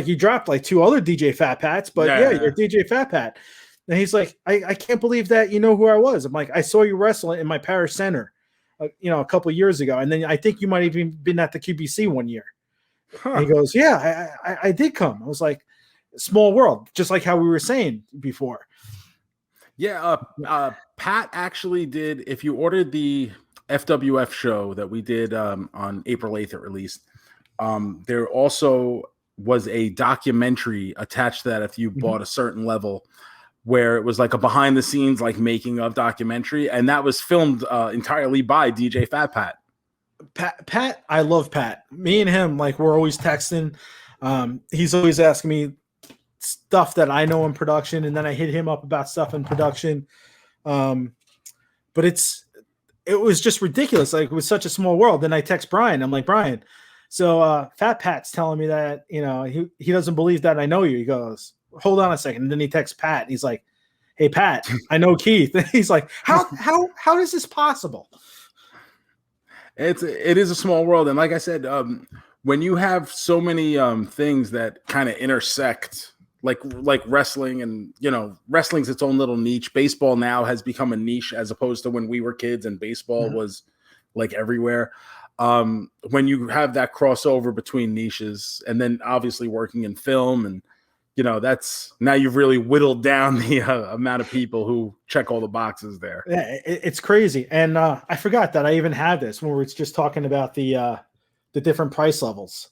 you dropped like 2 other DJ Fat Pats, but yeah, you're DJ Fat Pat. And he's like, I can't believe that you know who I was. I'm like, "I saw you wrestling in my parish center, a couple of years ago. And then I think you might have even been at the QBC one year." Huh. He goes, "Yeah, I did come." I was like, small world, just like how we were saying before. Yeah, Pat actually did. If you ordered the FWF show that we did on April 8th, it released, there also was a documentary attached to that if you bought a certain level, where it was like a behind the scenes, like making of documentary. And that was filmed entirely by DJ Fat Pat. Pat, I love Pat. Me and him, like, we're always texting. He's always asking me stuff that I know in production, and then I hit him up about stuff in production. But it was just ridiculous. Like, it was such a small world. Then I text Brian. I'm like, "Brian, so Fat Pat's telling me that, he doesn't believe that I know you." He goes, "Hold on a second." And then he texts Pat. And he's like, "Hey, Pat, I know Keith." And he's like, how is this possible? It is a small world. And like I said, when you have so many things that kind of intersect, like wrestling, and wrestling's its own little niche. Baseball now has become a niche as opposed to when we were kids and baseball was like everywhere. When you have that crossover between niches, and then obviously working in film, and that's now you've really whittled down the amount of people who check all the boxes there. Yeah, it's crazy. And I forgot that I even had this when we were just talking about the different price levels.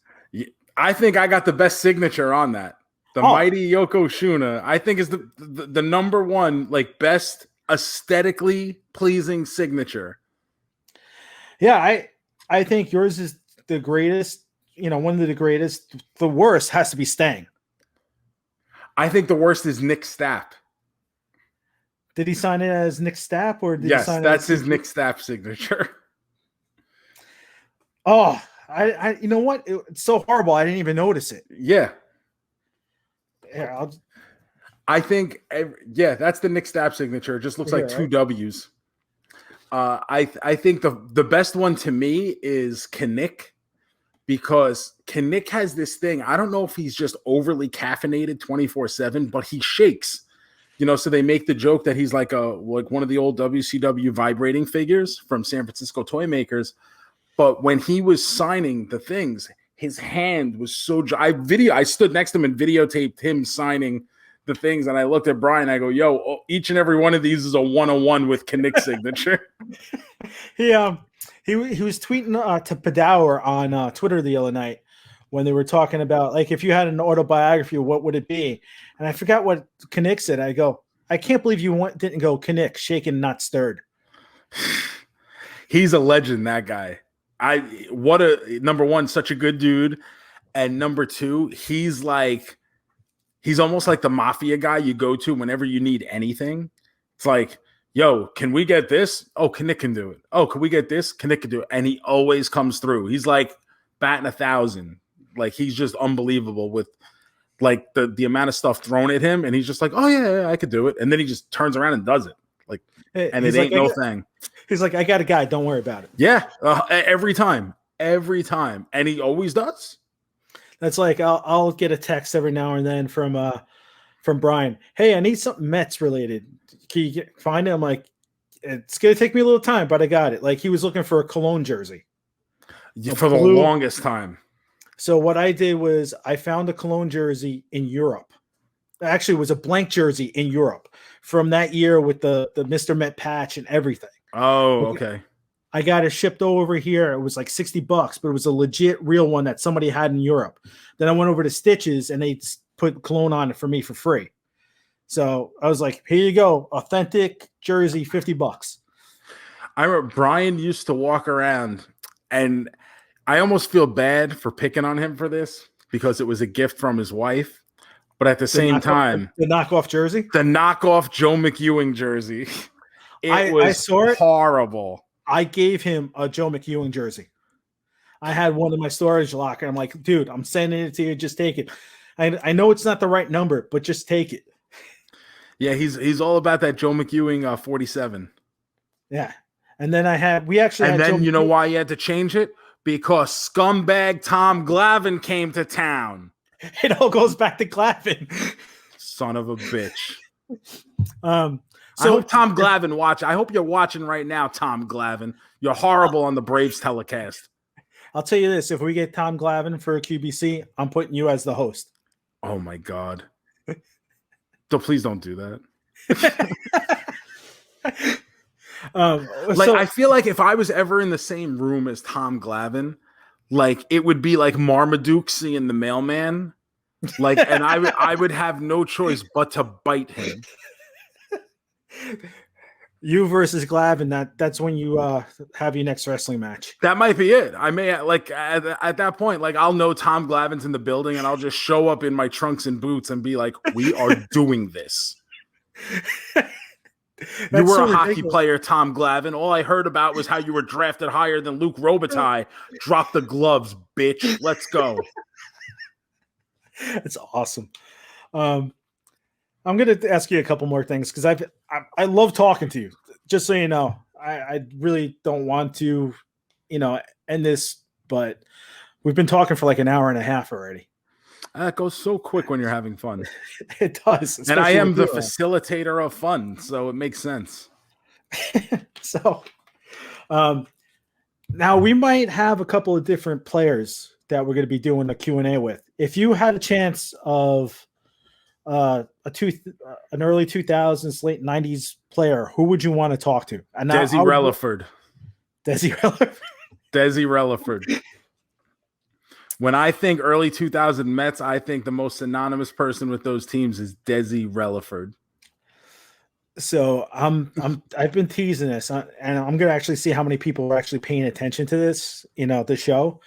I think I got the best signature on that. The mighty Yokoshoena, I think, is the number one, like, best aesthetically pleasing signature. Yeah, I think yours is the greatest, one of the greatest. The worst has to be Stang. I think the worst is Nick Stapp. Did he sign it as Nick Stapp or did he sign that's it as his Nick Stapp signature. Oh, I you know what? It's so horrible. I didn't even notice it. Yeah. Yeah, I think, that's the Nick Stapp signature. It just looks like two W's. I think the best one to me is Kinnick, because Kinnick has this thing. I don't know if he's just overly caffeinated 24/7, but he shakes. So they make the joke that he's like one of the old WCW vibrating figures from San Francisco toy makers. But when he was signing the things, his hand was so I stood next to him and videotaped him signing the things, and I looked at Brian. I go, "Yo, each and every one of these is a 101 with Kinnick's signature." He was tweeting to Padour on Twitter the other night when they were talking about, like, if you had an autobiography, what would it be? And I forgot what Kinnick said. I go, I can't believe you didn't go Kinnick, shaken, not stirred. He's a legend, that guy. Number one, such a good dude, and number two, he's almost like the mafia guy you go to whenever you need anything. It's like, yo, can we get this? Oh, Kinnick can do it. Oh, can we get this? Kinnick can do it. And he always comes through. He's like batting 1,000. Like, he's just unbelievable with, like, the amount of stuff thrown at him. And he's just like, oh, yeah, I could do it. And then he just turns around and does it. Like, and it ain't no thing. He's like, I got a guy. Don't worry about it. Yeah. Every time. And he always does. That's like, I'll get a text every now and then from Brian. Hey, I need something Mets related. Can you find it? I'm like, it's going to take me a little time, but I got it. Like, he was looking for a Cologne jersey. For the longest time. So what I did was I found a Cologne jersey in Europe. Actually, it was a blank jersey in Europe from that year with the Mr. Met patch and everything. Oh, okay. I got it shipped over here. It was like $60, but it was a legit real one that somebody had in Europe. Then I went over to Stitches and they put Cologne on it for me for free. So I was like, here you go. Authentic jersey, $50. I remember Brian used to walk around, and I almost feel bad for picking on him for this because it was a gift from his wife. But at the same time, the knockoff jersey, the knockoff Joe McEwing jersey, I saw it. Horrible. I gave him a Joe McEwing jersey. I had one in my storage locker. I'm like, dude, I'm sending it to you. Just take it. I know it's not the right number, but just take it. Yeah, he's all about that Joe McEwing 47. Yeah. And then we actually and had then you know why you had to change it? Because scumbag Tom Glavine came to town. It all goes back to Glavine. Son of a bitch. So I hope Tom Glavine watch. I hope you're watching right now, Tom Glavine. You're horrible on the Braves telecast. I'll tell you this: if we get Tom Glavine for a QBC, I'm putting you as the host. Oh my god! So please don't do that. I feel like if I was ever in the same room as Tom Glavine, like, it would be like Marmaduke seeing the mailman. Like, and I would have no choice but to bite him. You versus Glavine, that's when you have your next wrestling match. That might be it. I may, like, at that point, like, I'll know Tom Glavine's in the building and I'll just show up in my trunks and boots and be like, we are doing this. You were a hockey player, Tom Glavine. All I heard about was how you were drafted higher than Luke Robitaille. Drop the gloves, bitch. Let's go. That's awesome. I'm going to ask you a couple more things because I love talking to you. Just so you know, I really don't want to, end this, but we've been talking for like an hour and a half already. It goes so quick when you're having fun. It does. And I am the facilitator of fun, so it makes sense. So, now we might have a couple of different players that we're going to be doing a Q&A with. If you had a chance of an early 2000s, late 90s player, who would you want to talk to? And Desi Relaford. Desi Relaford. Desi Relaford. When I think early 2000 Mets, I think the most synonymous person with those teams is Desi Relaford. So I've been teasing this, and I'm gonna actually see how many people are actually paying attention to this, the show.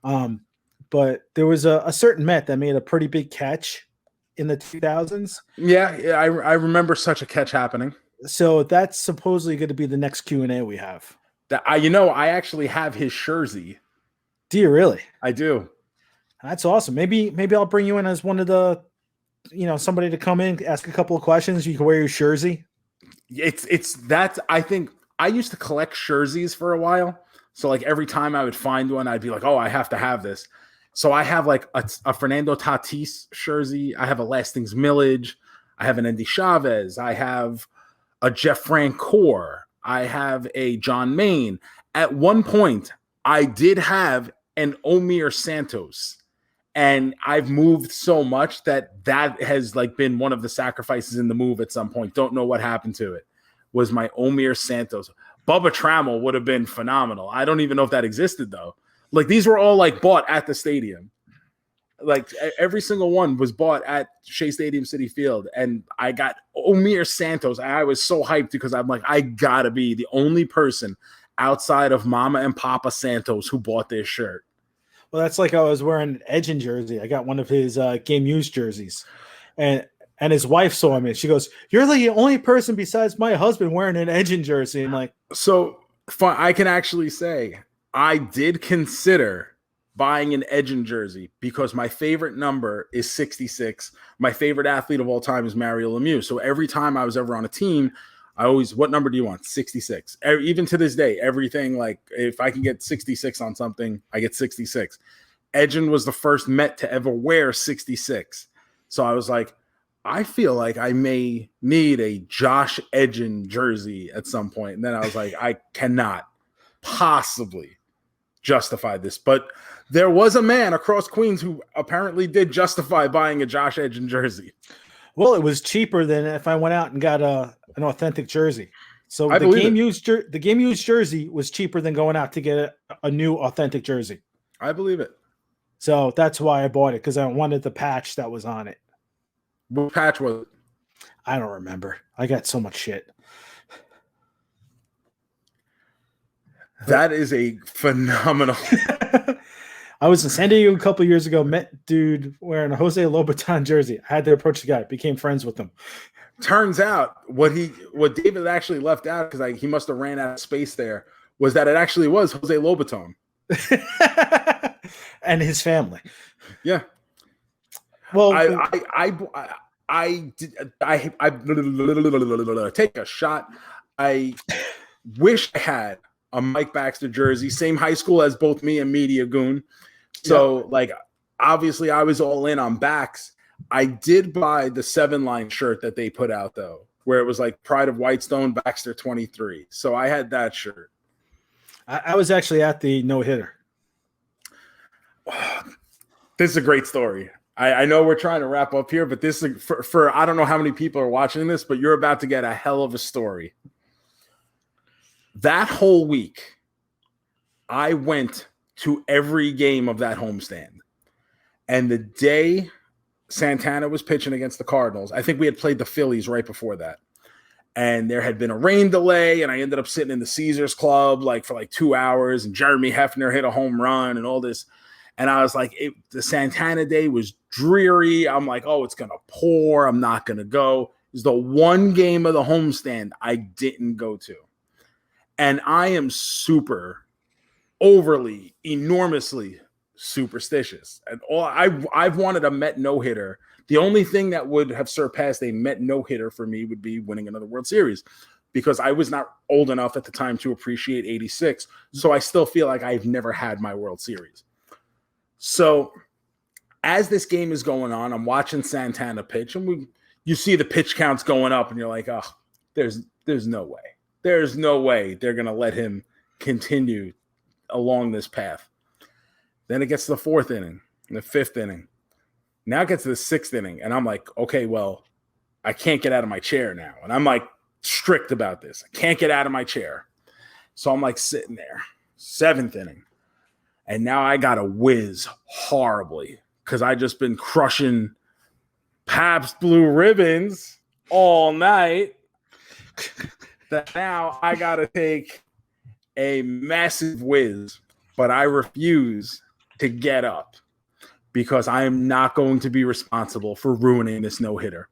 But there was a certain Met that made a pretty big catch in the 2000s. Yeah, I remember such a catch happening. So that's supposedly going to be the next Q&A we have. I actually have his jersey. Do you really? I do. That's awesome. Maybe I'll bring you in as one of the, somebody to come in, ask a couple of questions. You can wear your jersey. It's that. I think I used to collect jerseys for a while. So like every time I would find one, I'd be like, oh, I have to have this. So I have like a Fernando Tatis jersey. I have a Lastings Millage. I have an Andy Chavez. I have a Jeff Francoeur. I have a John Maine. At one point, I did have an Omir Santos. And I've moved so much that has like been one of the sacrifices in the move at some point. Don't know what happened to it. Was my Omir Santos. Bubba Trammell would have been phenomenal. I don't even know if that existed though. Like these were all like bought at the stadium. Like every single one was bought at Shea Stadium City Field. And I got Omir Santos. I was so hyped because I'm like, I gotta be the only person outside of Mama and Papa Santos who bought this shirt. Well, that's like I was wearing an Edgin jersey. I got one of his game used jerseys. And his wife saw me. She goes, "You're the only person besides my husband wearing an Edgin jersey." I'm like, so I can actually say I did consider buying an Edgin jersey because my favorite number is 66. My favorite athlete of all time is Mario Lemieux. So every time I was ever on a team, I always, what number do you want? 66. Even to this day, everything, like if I can get 66 on something, I get 66. Edgin was the first Met to ever wear 66. So I was like, I feel like I may need a Josh Edgin jersey at some point. And then I was like, I cannot possibly justify this. But there was a man across Queens who apparently did justify buying a Josh Edgin jersey. Well, it was cheaper than if I went out and got an authentic jersey. So the game used jersey was cheaper than going out to get a new authentic jersey. I believe it. So that's why I bought it, because I wanted the patch that was on it. What patch was it? I don't remember. I got so much shit. That is a phenomenal. I was in San Diego a couple years ago, met dude wearing a Jose Lobaton jersey. I had to approach the guy, became friends with him. Turns out what David actually left out, because he must have ran out of space there, was that it actually was Jose Lobaton. And his family. Yeah. Well, I take a shot. I wish I had a Mike Baxter jersey, same high school as both me and Mediagoon. So, like, obviously, I was all in on backs. I did buy the 7-line shirt that they put out, though, where it was like Pride of Whitestone, Baxter 23. So I had that shirt. I was actually at the no-hitter. This is a great story. I know we're trying to wrap up here, but this is for I don't know how many people are watching this, but you're about to get a hell of a story. That whole week, I went to every game of that homestand. And the day Santana was pitching against the Cardinals, I think we had played the Phillies right before that. And there had been a rain delay, and I ended up sitting in the Caesars Club for 2 hours, and Jeremy Hefner hit a home run and all this. And I was like, the Santana day was dreary. I'm like, oh, it's going to pour. I'm not going to go. It was the one game of the homestand I didn't go to. And I am super overly, enormously superstitious. And I've wanted a Met no-hitter. The only thing that would have surpassed a Met no-hitter for me would be winning another World Series, because I was not old enough at the time to appreciate 86. So I still feel like I've never had my World Series. So as this game is going on, I'm watching Santana pitch, and you see the pitch counts going up, and you're like, oh, there's no way. There's no way they're going to let him continue along this path. Then it gets to the 4th inning, and the 5th inning. Now it gets to the 6th inning, and I'm like, okay, well, I can't get out of my chair now. And I'm like strict about this. I can't get out of my chair. So I'm like sitting there, 7th inning. And now I got to whiz horribly because I just been crushing Pabst Blue Ribbons all night. That now I got to take a massive whiz, but I refuse to get up because I am not going to be responsible for ruining this no-hitter.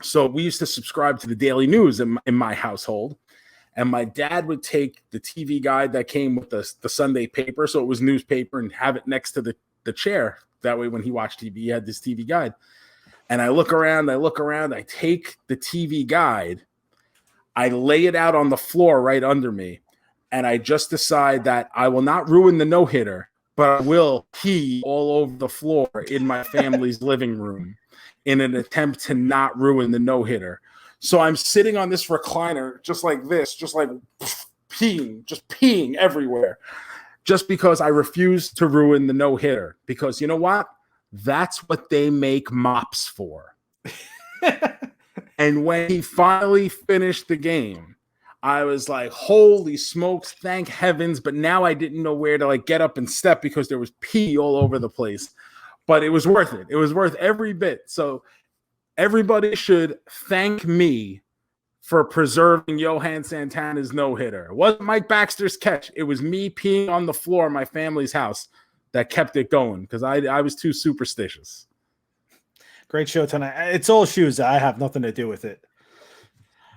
So we used to subscribe to the Daily News in my household, and my dad would take the TV guide that came with the Sunday paper, so it was newspaper, and have it next to the chair. That way when he watched TV, he had this TV guide. And I look around, I take the TV guide, I lay it out on the floor right under me, and I just decide that I will not ruin the no-hitter, but I will pee all over the floor in my family's living room in an attempt to not ruin the no-hitter. So I'm sitting on this recliner just like this, just like peeing everywhere, just because I refuse to ruin the no-hitter. Because you know what? That's what they make mops for. And when he finally finished the game, I was like, holy smokes, thank heavens. But now I didn't know where to like get up and step because there was pee all over the place. But it was worth it. It was worth every bit. So everybody should thank me for preserving Johan Santana's no-hitter. It wasn't Mike Baxter's catch. It was me peeing on the floor of my family's house that kept it going because I was too superstitious. Great show tonight. It's all shoes. I have nothing to do with it.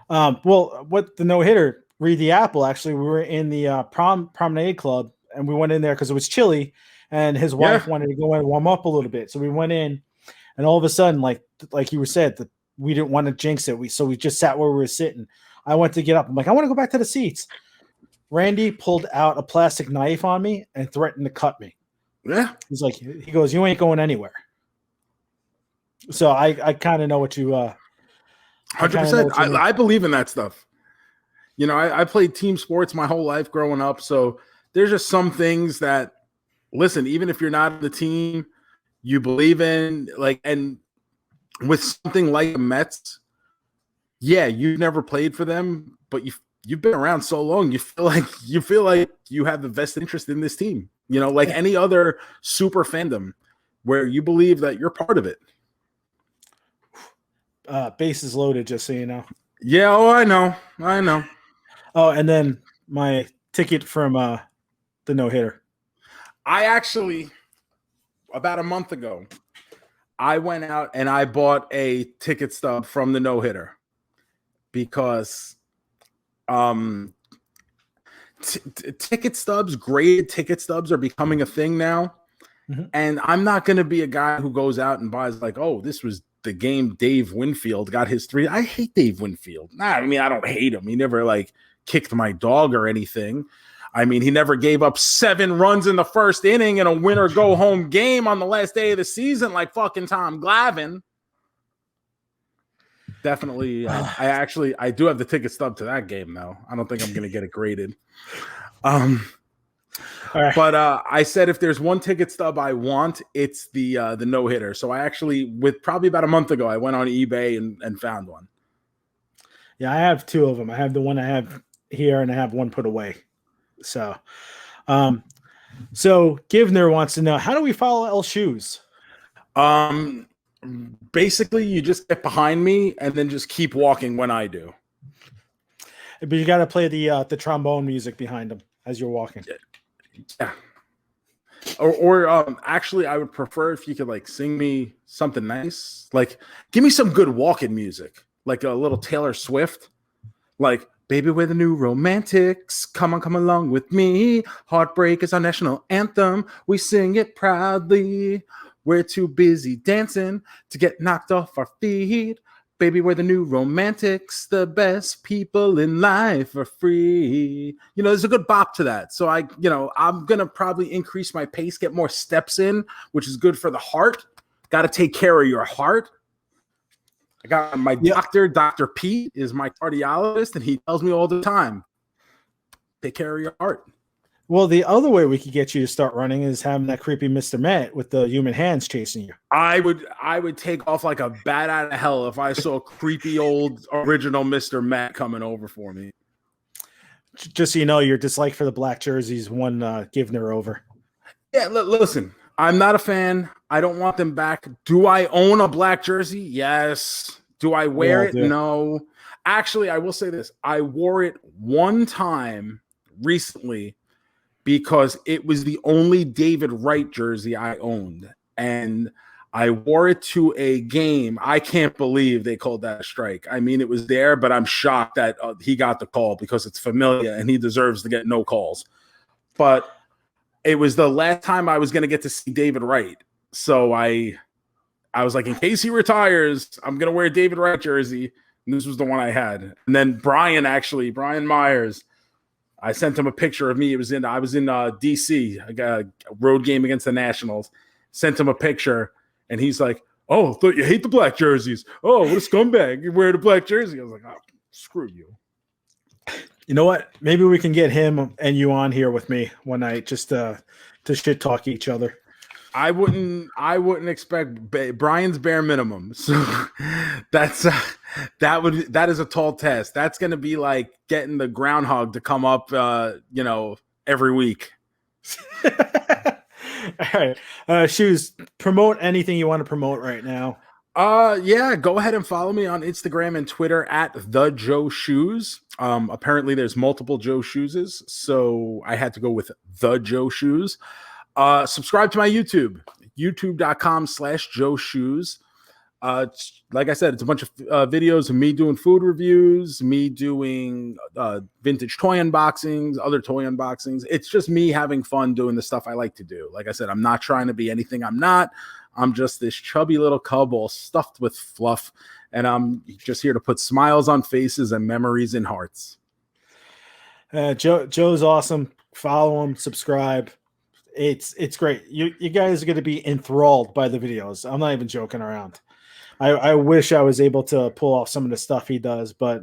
Well, what the no-hitter, Read the Apple, actually, we were in the Promenade Club, and we went in there because it was chilly, and his wife wanted to go in and warm up a little bit. So we went in, and all of a sudden, like you were said, that we didn't want to jinx it. So we just sat where we were sitting. I went to get up. I'm like, I want to go back to the seats. Randy pulled out a plastic knife on me and threatened to cut me. Yeah. He goes, you ain't going anywhere. So I kind of know what you 100%. I believe in that stuff. You know, I played team sports my whole life growing up. So there's just some things that, listen, even if you're not on the team, you believe in, like, and with something like the Mets, yeah, you've never played for them, but you've been around so long, you feel like you have the vested interest in this team. You know, like any other super fandom where you believe that you're part of it. Bases loaded, just so you know. Yeah, I know. Oh, and then my ticket from the no-hitter. I actually, about a month ago, I went out and I bought a ticket stub from the no-hitter because ticket stubs, graded ticket stubs, are becoming a thing now. Mm-hmm. And I'm not going to be a guy who goes out and buys like, oh, this was the game Dave Winfield got his 3. I hate Dave Winfield. I mean, I don't hate him. He never like kicked my dog or anything. I mean, he never gave up 7 runs in the first inning in a win-or-go-home game on the last day of the season like fucking Tom Glavine. Definitely. I do have the ticket stub to that game, though. I don't think I'm going to get it graded. All right. But I said if there's one ticket stub I want, it's the no-hitter. So I actually, with probably about a month ago, I went on eBay and found one. Yeah, I have 2 of them. I have the one I have here, and I have one put away. So Givner wants to know, how do we follow L Shoes? Basically, you just get behind me and then just keep walking when I do. But you got to play the trombone music behind them as you're walking. Yeah. Or actually, I would prefer if you could like sing me something nice. Like, give me some good walking music, like a little Taylor Swift, like. Baby, we're the new romantics. Come on, come along with me. Heartbreak is our national anthem. We sing it proudly. We're too busy dancing to get knocked off our feet. Baby, we're the new romantics. The best people in life are free. You know, there's a good bop to that. So I'm going to probably increase my pace, get more steps in, which is good for the heart. Got to take care of your heart. I got my doctor, Dr. Pete, is my cardiologist, and he tells me all the time, take care of your heart. Well, the other way we could get you to start running is having that creepy Mr. Met with the human hands chasing you. I would take off like a bat out of hell if I saw creepy old original Mr. Met coming over for me. Just so you know, your dislike for the black jerseys won Givner over. Yeah, listen, I'm not a fan. I don't want them back. Do I own a black jersey? Yes. Do I We wear all it? do. No. Actually, I will say this. I wore it one time recently because it was the only David Wright jersey I owned. And I wore it to a game. I can't believe they called that a strike. I mean, it was there, but I'm shocked that he got the call because it's familiar and he deserves to get no calls. But it was the last time I was going to get to see David Wright. So I was like, in case he retires, I'm going to wear a David Wright jersey. And this was the one I had. And then Brian Myers, I sent him a picture of me. I was in DC, I got a road game against the Nationals. Sent him a picture, and he's like, "Oh, thought you hate the black jerseys. Oh, what a scumbag! You wear the black jersey." I was like, "Oh, screw you." You know what? Maybe we can get him and you on here with me one night just to shit talk each other. I wouldn't expect Brian's bare minimum. So that is a tall test. That's going to be like getting the groundhog to come up, every week. All right. Shoes, promote anything you want to promote right now. Yeah, go ahead and follow me on Instagram and Twitter at the Joe Shoes. Apparently there's multiple Joe Shoeses, so I had to go with the Joe Shoes. Subscribe to my YouTube, youtube.com/Joe Shoes. Like I said, it's a bunch of videos of me doing food reviews, me doing vintage toy unboxings, other toy unboxings. It's just me having fun doing the stuff I like to do. Like I said, I'm not trying to be anything I'm not. I'm just this chubby little cub all stuffed with fluff, and I'm just here to put smiles on faces and memories in hearts. Joe's awesome. Follow him, subscribe. It's great. You guys are going to be enthralled by the videos. I'm not even joking around. I wish I was able to pull off some of the stuff he does, but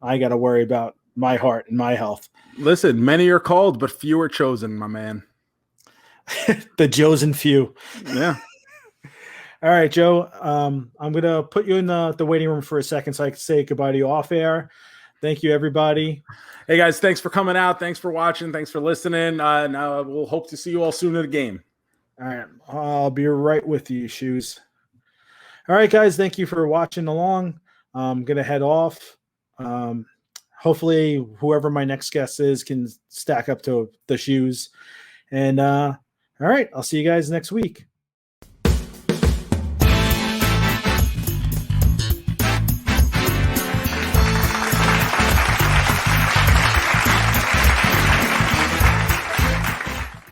I got to worry about my heart and my health. Listen, many are called, but few are chosen, my man. The chosen few. Yeah. All right, Joe. I'm gonna put you in the waiting room for a second so I can say goodbye to you off air. Thank you, everybody. Hey guys, thanks for coming out. Thanks for watching. Thanks for listening. Now we'll hope to see you all soon at the game. All right, I'll be right with you, Shoes. All right, guys. Thank you for watching along. I'm gonna head off. Hopefully, whoever my next guest is can stack up to the Shoes. And all right, I'll see you guys next week.